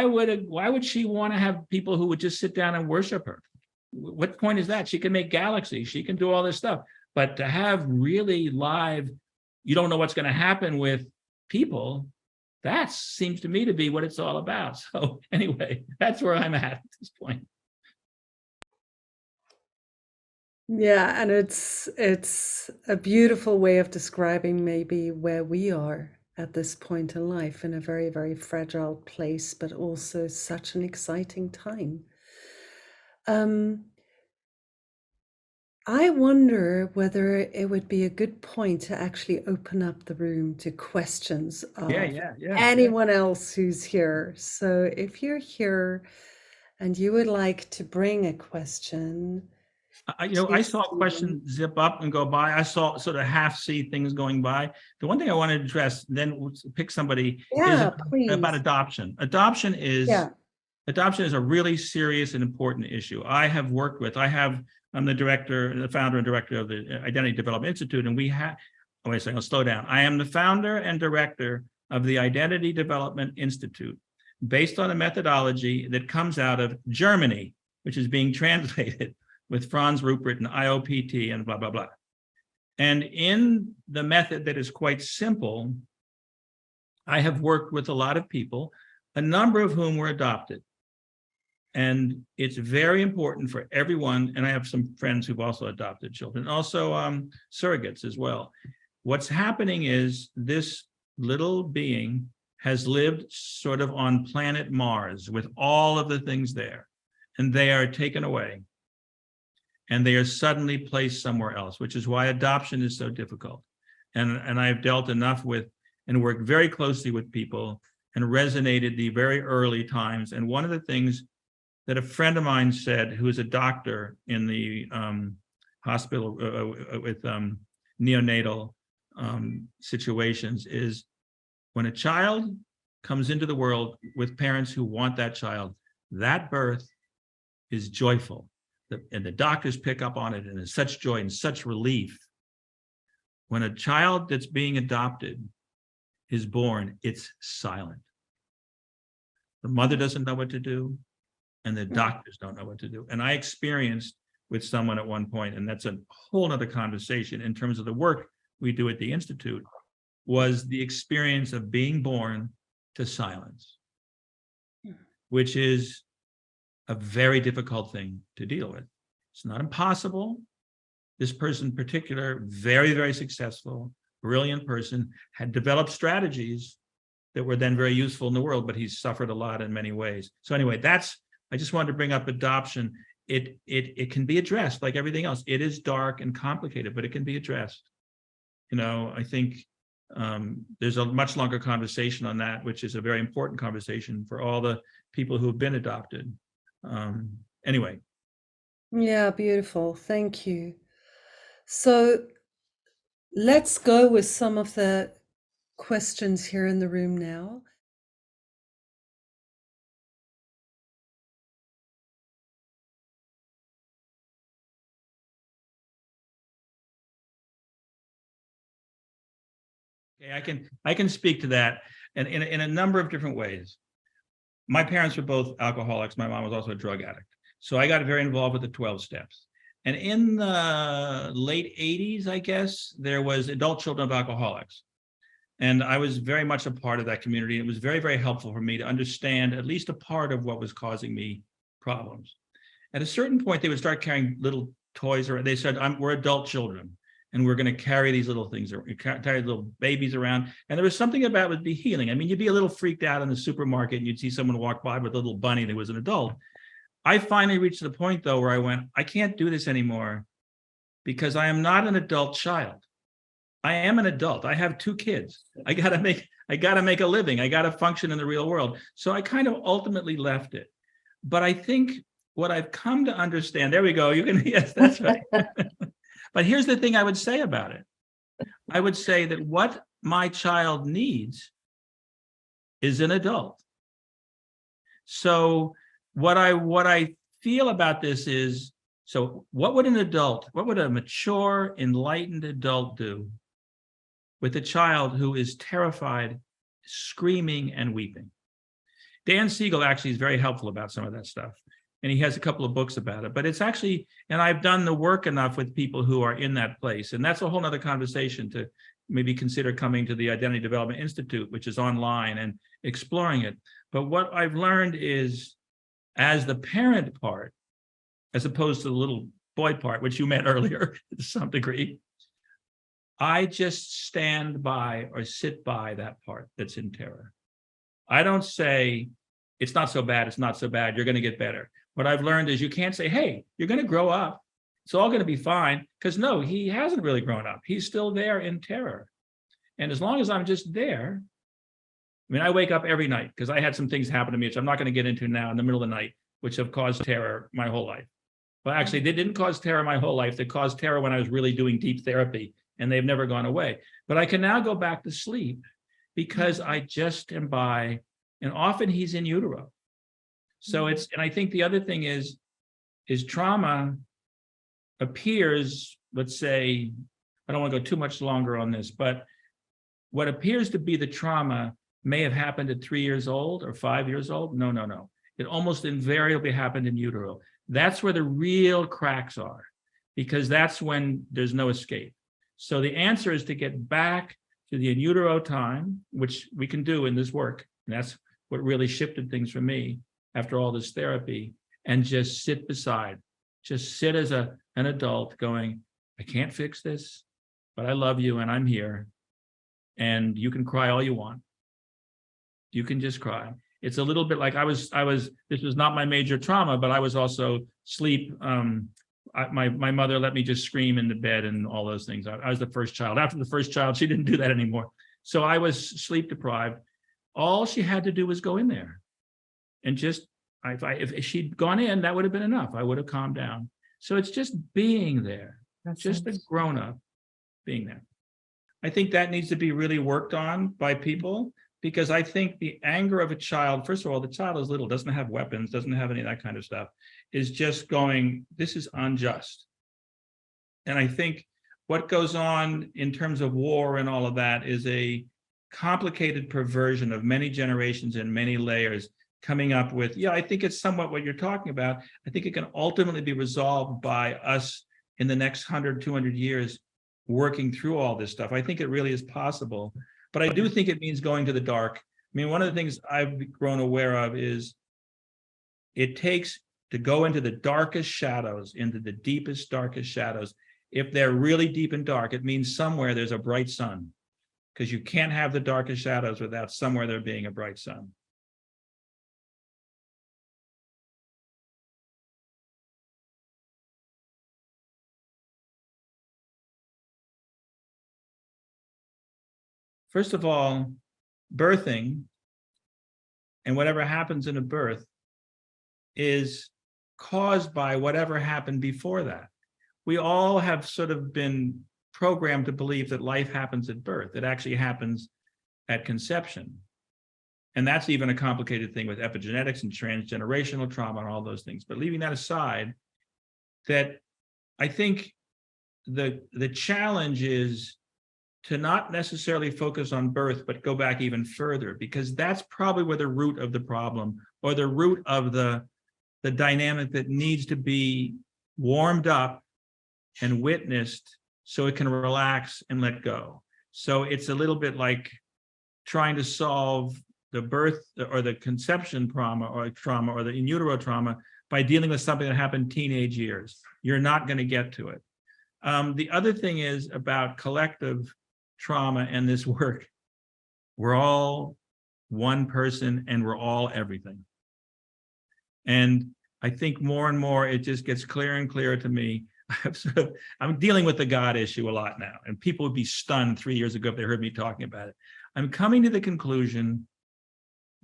would she want to have people who would just sit down and worship her? What point is that? She can make galaxies, she can do all this stuff, but to have really live, you don't know what's going to happen with people, that seems to me to be what it's all about. So anyway, that's where I'm at this point. Yeah, and it's a beautiful way of describing maybe where we are at this point in life, in a very, very fragile place, but also such an exciting time. I wonder whether it would be a good point to actually open up the room to questions of Yeah. anyone else who's here. So if you're here and you would like to bring a question, I saw a question zip up and go by. I saw sort of half see things going by. The one thing I wanted to address, then pick somebody, is please. about adoption. Adoption is a really serious and important issue. I'm the founder and director of the Identity Development Institute, and wait a second, I'll slow down. I am the founder and director of the Identity Development Institute, based on a methodology that comes out of Germany, which is being translated with Franz Rupert and IOPT and blah, blah, blah. And in the method that is quite simple, I have worked with a lot of people, a number of whom were adopted. And it's very important for everyone, and I have some friends who've also adopted children, also surrogates as well. What's happening is this little being has lived sort of on planet Mars with all of the things there, and they are taken away. And they are suddenly placed somewhere else, which is why adoption is so difficult. And I've dealt enough with and worked very closely with people and resonated the very early times. And one of the things that a friend of mine said, who is a doctor in the hospital with neonatal situations, is when a child comes into the world with parents who want that child, that birth is joyful. And the doctors pick up on it, and it's such joy and such relief. When a child that's being adopted is born, it's silent. The mother doesn't know what to do, and the doctors don't know what to do. And I experienced with someone at one point, and that's a whole nother conversation in terms of the work we do at the Institute, was the experience of being born to silence, which is a very difficult thing to deal with. It's not impossible. This person in particular, very, very successful, brilliant person, had developed strategies that were then very useful in the world, but he's suffered a lot in many ways. So anyway, I just wanted to bring up adoption. It can be addressed like everything else. It is dark and complicated, but it can be addressed. I think there's a much longer conversation on that, which is a very important conversation for all the people who have been adopted. Anyway. Yeah, beautiful. Thank you. So let's go with some of the questions here in the room now. Okay, I can speak to that in a number of different ways. My parents were both alcoholics. My mom was also a drug addict. So I got very involved with the 12 steps. And in the late 80s, I guess, there was adult children of alcoholics. And I was very much a part of that community. It was very, very helpful for me to understand at least a part of what was causing me problems. At a certain point, they would start carrying little toys around. They said, we're adult children, and we're going to carry these little things, carry little babies around. And there was something about it would be healing. I mean, you'd be a little freaked out in the supermarket and you'd see someone walk by with a little bunny that was an adult. I finally reached the point, though, where I went, I can't do this anymore because I am not an adult child. I am an adult. I have 2 kids. I gotta make a living. I gotta function in the real world. So I kind of ultimately left it. But I think what I've come to understand, there we go. Yes, that's right. But here's the thing I would say about it. I would say that what my child needs is an adult. So what I feel about this is, so what would a mature, enlightened adult do with a child who is terrified, screaming and weeping? Dan Siegel actually is very helpful about some of that stuff. And he has a couple of books about it, but it's actually, and I've done the work enough with people who are in that place. And that's a whole nother conversation to maybe consider coming to the Identity Development Institute, which is online, and exploring it. But what I've learned is, as the parent part, as opposed to the little boy part, which you met earlier to some degree, I just stand by or sit by that part that's in terror. I don't say, it's not so bad, you're going to get better. What I've learned is you can't say, hey, you're going to grow up. it's all going to be fine. Because no, he hasn't really grown up. He's still there in terror. And as long as I'm just there, I mean, I wake up every night because I had some things happen to me, which I'm not going to get into now in the middle of the night, which have caused terror my whole life. Well, actually, they didn't cause terror my whole life. They caused terror when I was really doing deep therapy, and they've never gone away. But I can now go back to sleep because I just am by, and often he's in utero. So it's, and I think the other thing is trauma appears, let's say, I don't want to go too much longer on this, but what appears to be the trauma may have happened at 3 years old or 5 years old. No, no, no. It almost invariably happened in utero. That's where the real cracks are, because that's when there's no escape. So the answer is to get back to the in utero time, which we can do in this work. And that's what really shifted things for me after all this therapy, and just sit beside, just sit as an adult going, I can't fix this, but I love you and I'm here. And you can cry all you want. You can just cry. It's a little bit like I was, this was not my major trauma, but I was also sleep. My mother let me just scream in the bed and all those things. I was the first child. After the first child, she didn't do that anymore. So I was sleep deprived. All she had to do was go in there and just, if she'd gone in, that would have been enough. I would have calmed down. So it's just being there, just a grown-up being there. I think that needs to be really worked on by people, because I think the anger of a child, first of all, the child is little, doesn't have weapons, doesn't have any of that kind of stuff, is just going, this is unjust. And I think what goes on in terms of war and all of that is a complicated perversion of many generations and many layers coming up with, yeah, I think it's somewhat what you're talking about. I think it can ultimately be resolved by us in the next 100, 200 years, working through all this stuff. I think it really is possible, but I do think it means going to the dark. I mean, one of the things I've grown aware of is it takes to go into the darkest shadows, into the deepest, darkest shadows. If they're really deep and dark, it means somewhere there's a bright sun, because you can't have the darkest shadows without somewhere there being a bright sun. First of all, birthing and whatever happens in a birth is caused by whatever happened before that. We all have sort of been programmed to believe that life happens at birth. It actually happens at conception. And that's even a complicated thing with epigenetics and transgenerational trauma and all those things. But leaving that aside, that I think the challenge is to not necessarily focus on birth, but go back even further, because that's probably where the root of the problem, or the root of the dynamic that needs to be warmed up and witnessed so it can relax and let go. So it's a little bit like trying to solve the birth or the conception trauma or the in utero trauma by dealing with something that happened teenage years. You're not going to get to it. The other thing is about collective trauma and this work. We're all one person and we're all everything. And I think more and more it just gets clearer and clearer to me. I'm dealing with the God issue a lot now, and people would be stunned 3 years ago if they heard me talking about it. I'm coming to the conclusion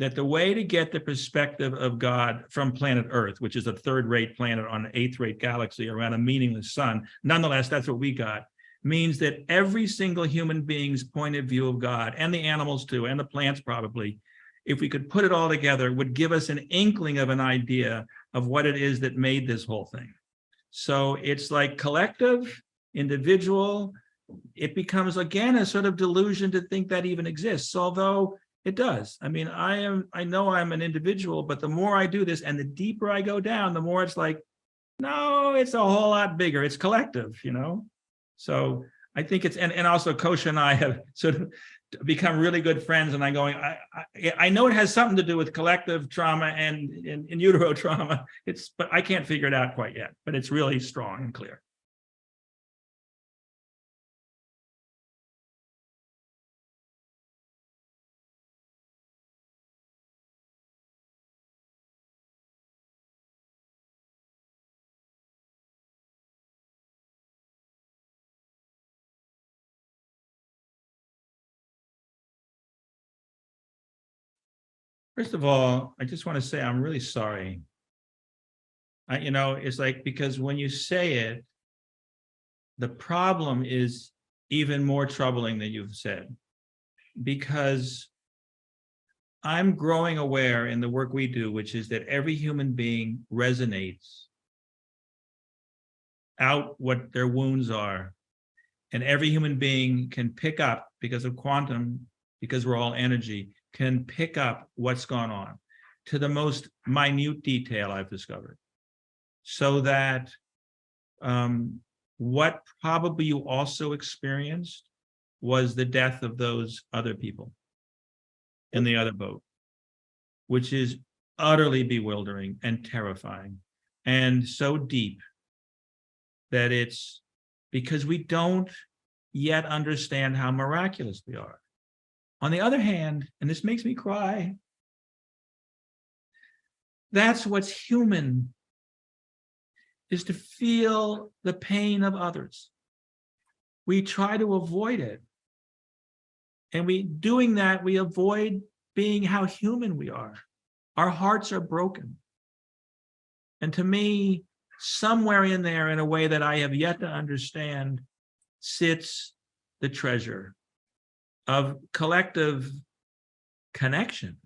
that the way to get the perspective of God from planet Earth, which is a third-rate planet on an eighth-rate galaxy around a meaningless sun, nonetheless, that's what we got, means that every single human being's point of view of God, and the animals too, and the plants probably, if we could put it all together, would give us an inkling of an idea of what it is that made this whole thing. So it's like collective, individual. It becomes, again, a sort of delusion to think that even exists, although it does. I mean, I know I'm an individual, but the more I do this and the deeper I go down, the more it's like, no, it's a whole lot bigger. It's collective, you know? So I think it's, and also Kosha and I have sort of become really good friends, and I'm going, I know it has something to do with collective trauma and in utero trauma. But I can't figure it out quite yet, but it's really strong and clear. First of all, I just want to say I'm really sorry. It's like, because when you say it, the problem is even more troubling than you've said, because I'm growing aware in the work we do, which is that every human being resonates out what their wounds are. And every human being can pick up, because of quantum, because we're all energy, can pick up what's gone on to the most minute detail, I've discovered. So that what probably you also experienced was the death of those other people in the other boat, which is utterly bewildering and terrifying and so deep that it's because we don't yet understand how miraculous we are. On the other hand, and this makes me cry, that's what's human, is to feel the pain of others. We try to avoid it. And doing that, we avoid being how human we are. Our hearts are broken. And to me, somewhere in there, in a way that I have yet to understand, sits the treasure of collective connection.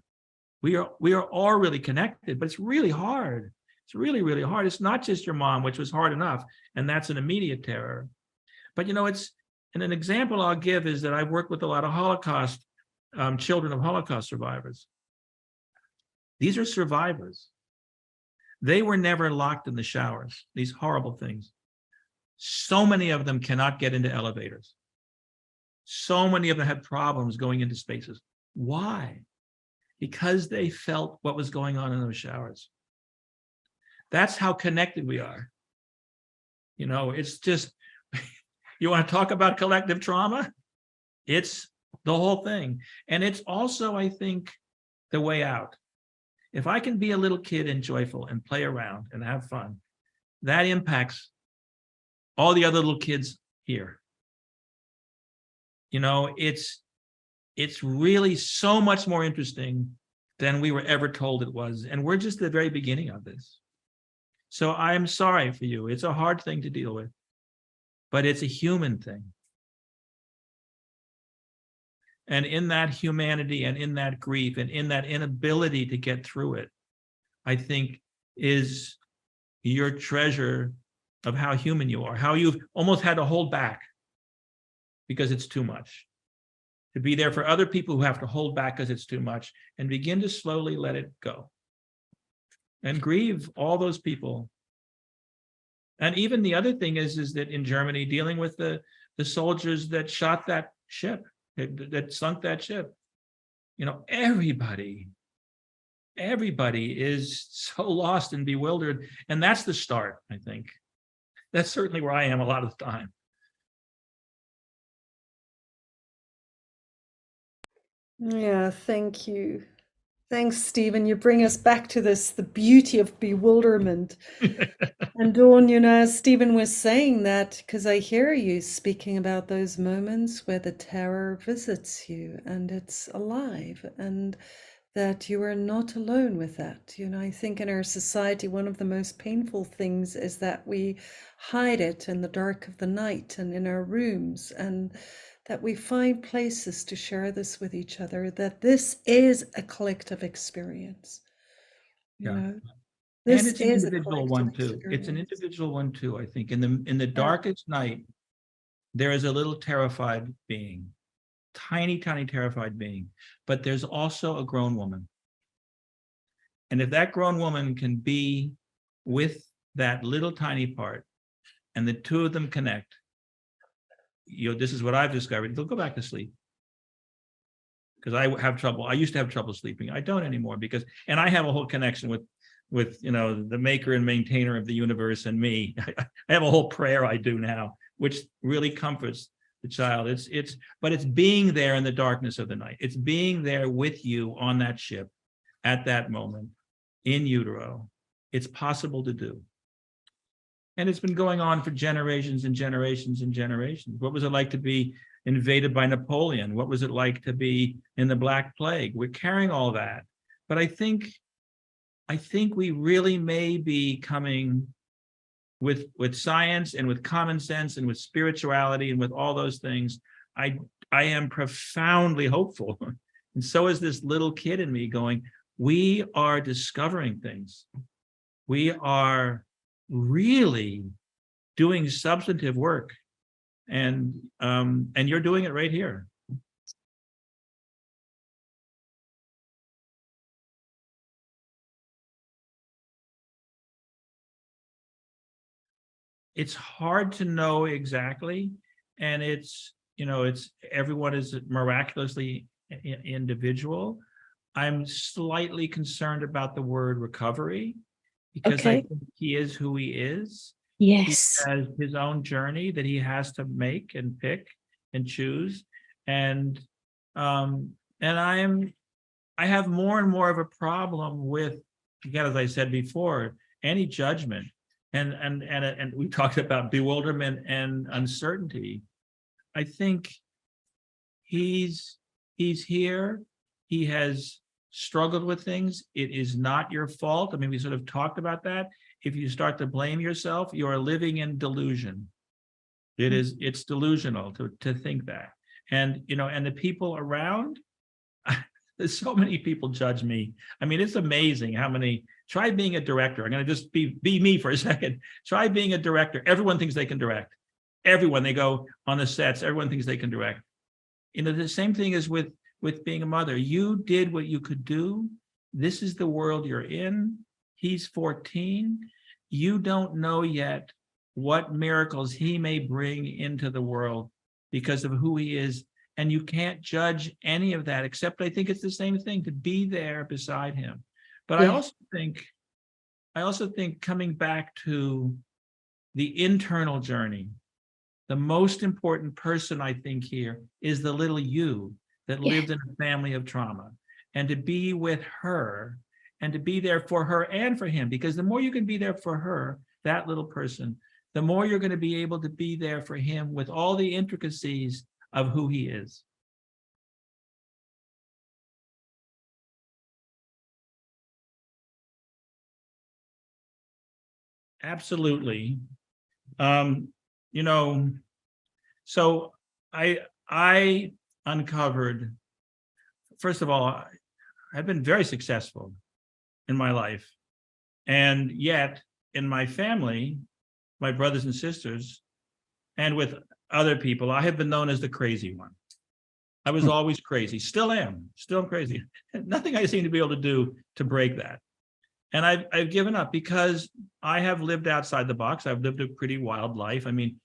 We are all really connected, but it's really hard. It's really, really hard. It's not just your mom, which was hard enough, and that's an immediate terror. But and an example I'll give is that I've worked with a lot of Holocaust, children of Holocaust survivors. These are survivors. They were never locked in the showers, these horrible things. So many of them cannot get into elevators. So many of them had problems going into spaces. Why? Because they felt what was going on in those showers. That's how connected we are. It's just, you want to talk about collective trauma? It's the whole thing. And it's also, I think, the way out. If I can be a little kid and joyful and play around and have fun, that impacts all the other little kids here. It's really so much more interesting than we were ever told it was. And we're just at the very beginning of this. So I'm sorry for you. It's a hard thing to deal with, but it's a human thing. And in that humanity and in that grief and in that inability to get through it, I think is your treasure of how human you are, how you've almost had to hold back because it's too much. To be there for other people who have to hold back because it's too much, and begin to slowly let it go. And grieve all those people. And even the other thing is that in Germany, dealing with the soldiers that shot that ship, that sunk that ship, everybody is so lost and bewildered. And that's the start, I think. That's certainly where I am a lot of the time. Yeah, thank you. Thanks, Stephen. You bring us back to the beauty of bewilderment. And Dawn, as Stephen was saying that, because I hear you speaking about those moments where the terror visits you and it's alive, and that you are not alone with that. I think in our society, one of the most painful things is that we hide it in the dark of the night and in our rooms, and that we find places to share this with each other, that this is a collective experience. This and it's an individual one too. It's an individual one too, I think. In the darkest night, there is a little terrified being, tiny, tiny terrified being, but there's also a grown woman. And if that grown woman can be with that little tiny part, and the two of them connect, this is what I've discovered, they'll go back to sleep. Because I used to have trouble sleeping. I don't anymore, and I have a whole connection with the maker and maintainer of the universe and me. I have a whole prayer I do now, which really comforts the child. But it's being there in the darkness of the night. It's being there with you on that ship at that moment in utero. It's possible to do. And it's been going on for generations and generations and generations. What was it like to be invaded by Napoleon? What was it like to be in the Black Plague? We're carrying all that. But I think we really may be coming with science and with common sense and with spirituality and with all those things. I am profoundly hopeful. And so is this little kid in me going, we are discovering things. We are really doing substantive work. And you're doing it right here. It's hard to know exactly, and it's everyone is miraculously individual. I'm slightly concerned about the word recovery, because I think he is who he is. Yes. He has his own journey that he has to make and pick and choose, and I have more and more of a problem with, again, as I said before, any judgment. And we talked about bewilderment and uncertainty. I think he's here. He has struggled with things. It is not your fault. I mean, we sort of talked about that. If you start to blame yourself, you are living in delusion. It's delusional to think that. And the people around, there's so many people judge me. I mean, it's amazing how many. Try being a director. I'm going to just be me for a second. Try being a director. Everyone thinks they can direct. Everyone, they go on the sets, everyone thinks they can direct. The same thing is with being a mother. You did what you could do. This is the world you're in. He's 14. You don't know yet what miracles he may bring into the world because of who he is. And you can't judge any of that, except I think it's the same thing, to be there beside him. But yeah. I also think coming back to the internal journey, the most important person I think here is the little you that lived in a family of trauma, and to be with her and to be there for her and for him, because the more you can be there for her, that little person, the more you're going to be able to be there for him with all the intricacies of who he is. Absolutely. So I uncovered, first of all, I've been very successful in my life. And yet in my family, my brothers and sisters, and with other people, I have been known as the crazy one. I was always crazy, still crazy. Nothing I seem to be able to do to break that. And I've given up because I have lived outside the box. I've lived a pretty wild life. I mean,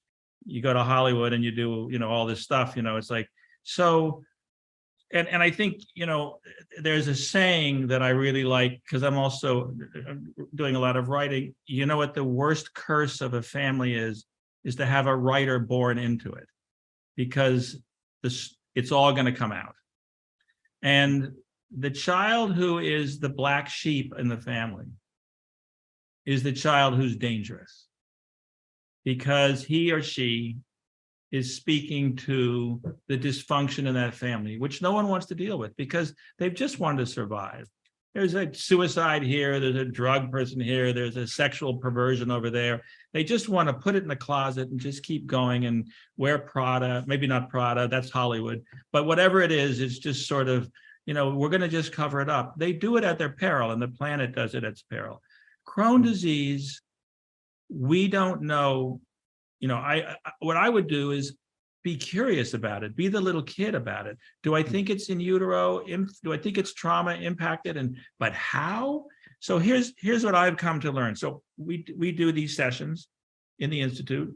you go to Hollywood and you do, all this stuff, it's like, so, and I think, there's a saying that I really like, because I'm also doing a lot of writing. You know what the worst curse of a family is to have a writer born into it, because it's all going to come out. And the child who is the black sheep in the family is the child who's dangerous, because he or she is speaking to the dysfunction in that family, which no one wants to deal with because they've just wanted to survive. There's a suicide here, there's a drug person here, there's a sexual perversion over there. They just want to put it in the closet and just keep going and wear Prada, maybe not Prada, that's Hollywood, but whatever it is, it's just sort of, we're going to just cover it up. They do it at their peril, and the planet does it at its peril. Crohn's disease, we don't know. What I would do is be curious about it, be the little kid about it. Do I think it's in utero? Do I think it's trauma impacted? But how? So here's what I've come to learn. So we do these sessions in the Institute,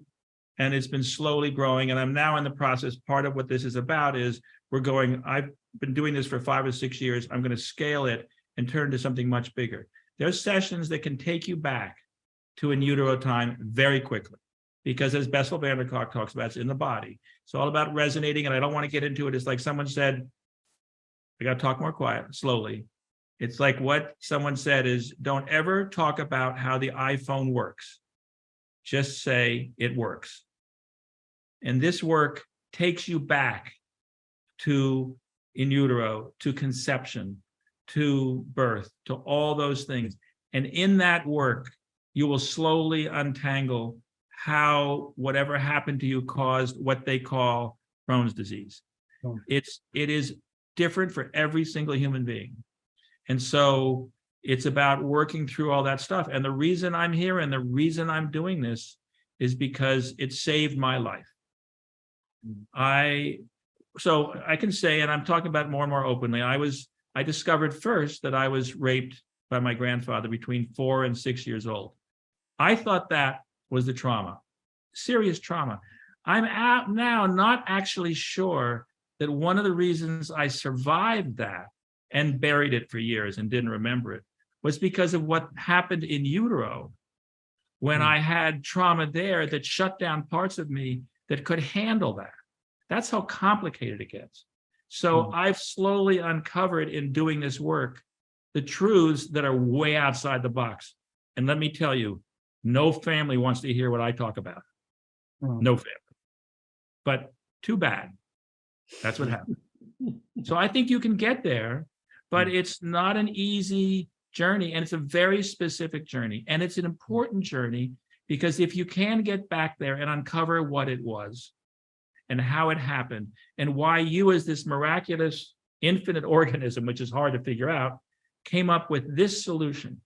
and it's been slowly growing. And I'm now in the process. Part of what this is about is I've been doing this for 5 or 6 years. I'm going to scale it and turn to something much bigger. There's sessions that can take you back to in utero time very quickly, because as Bessel van der Kolk talks about, it's in the body. It's all about resonating, and I don't want to get into it. It's like someone said, I got to talk more quiet, slowly. It's like what someone said is, don't ever talk about how the iPhone works. Just say it works. And this work takes you back to in utero, to conception, to birth, to all those things. And in that work, you will slowly untangle how whatever happened to you caused what they call Crohn's disease. It is different for every single human being. And so it's about working through all that stuff. And the reason I'm here and the reason I'm doing this is because it saved my life. So I can say, and I'm talking about it more and more openly, I discovered first that I was raped by my grandfather between 4 and 6 years old. I thought that was the trauma, serious trauma. I'm out now not actually sure that one of the reasons I survived that and buried it for years and didn't remember it was because of what happened in utero when I had trauma there that shut down parts of me that could handle that. That's how complicated it gets. So I've slowly uncovered in doing this work the truths that are way outside the box. And let me tell you, no family wants to hear what I talk about. No family. But too bad. That's what happened. So I think you can get there, but it's not an easy journey, and it's a very specific journey. And it's an important journey because if you can get back there and uncover what it was and how it happened and why you as this miraculous infinite organism, which is hard to figure out, came up with this solution.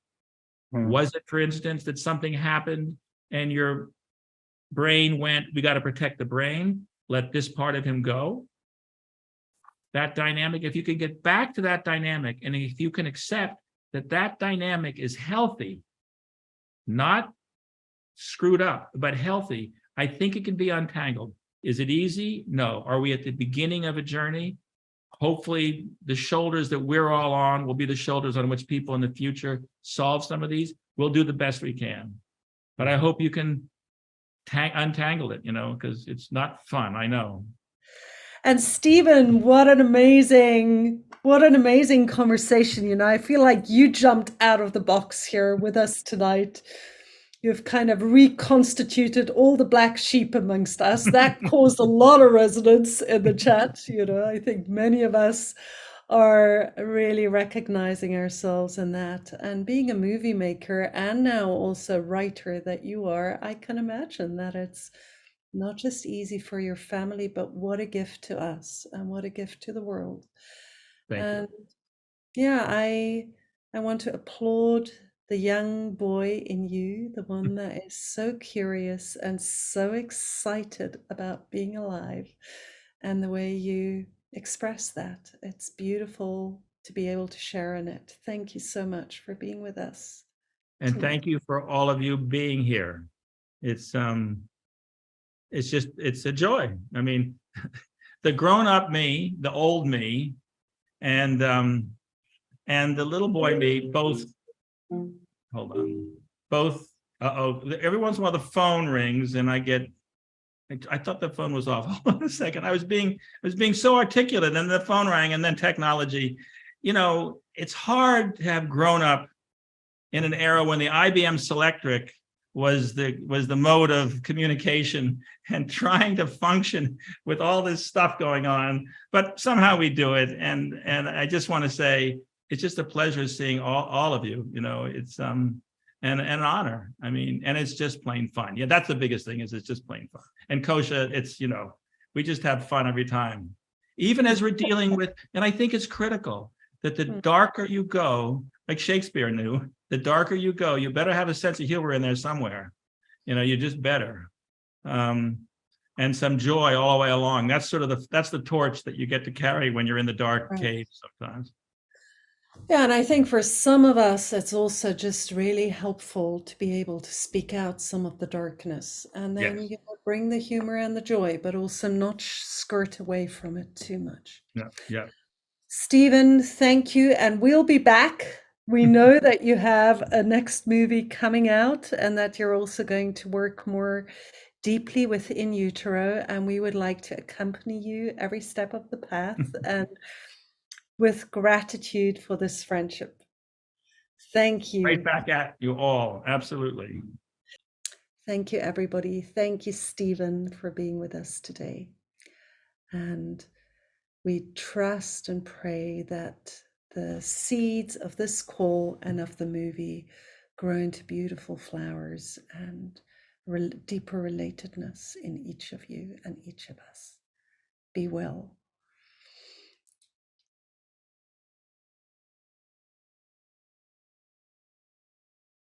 Was it, for instance, that something happened and your brain went, we got to protect the brain, let this part of him go? That dynamic, if you can get back to that dynamic, and if you can accept that that dynamic is healthy, not screwed up, but healthy, I think it can be untangled. Is it easy? No. Are we at the beginning of a journey? Hopefully the shoulders that we're all on will be the shoulders on which people in the future solve some of these. We'll do the best we can. But I hope you can untangle it, because it's not fun, I know. And Stephen, what an amazing conversation. I feel like you jumped out of the box here with us tonight. You've kind of reconstituted all the black sheep amongst us. That caused a lot of resonance in the chat. I think many of us are really recognizing ourselves in that. And being a movie maker and now also writer that you are, I can imagine that it's not just easy for your family, but what a gift to us and what a gift to the world. Thank you. Yeah, I want to applaud the young boy in you, the one that is so curious and so excited about being alive, and the way you express that. It's beautiful to be able to share in it. Thank you so much for being with us. And thank you for all of you being here. It's a joy. I mean, the grown-up me, the old me, and the little boy me, both, hold on, both, every once in a while the phone rings and I thought the phone was off. Hold on a second. I was being so articulate and the phone rang, and then technology. It's hard to have grown up in an era when the IBM Selectric was the mode of communication and trying to function with all this stuff going on, but somehow we do it. And I just want to say, it's just a pleasure seeing all of you. It's and an honor. I mean, and it's just plain fun. Yeah, that's the biggest thing, is it's just plain fun. And Kosha, it's, we just have fun every time, even as we're dealing with, and I think it's critical that the darker you go, like Shakespeare knew, the darker you go, you better have a sense of humor in there somewhere. You just better. And some joy all the way along. That's sort of that's the torch that you get to carry when you're in the dark cave sometimes. Yeah, and I think for some of us, it's also just really helpful to be able to speak out some of the darkness and then bring the humor and the joy, but also not skirt away from it too much. Yeah. Stephen, thank you. And we'll be back. We know that you have a next movie coming out and that you're also going to work more deeply within Utero. And we would like to accompany you every step of the path and with gratitude for this friendship. Thank you. Right back at you all. Absolutely. Thank you, everybody. Thank you, Stephen, for being with us today. And we trust and pray that the seeds of this call and of the movie grow into beautiful flowers and deeper relatedness in each of you and each of us. Be well.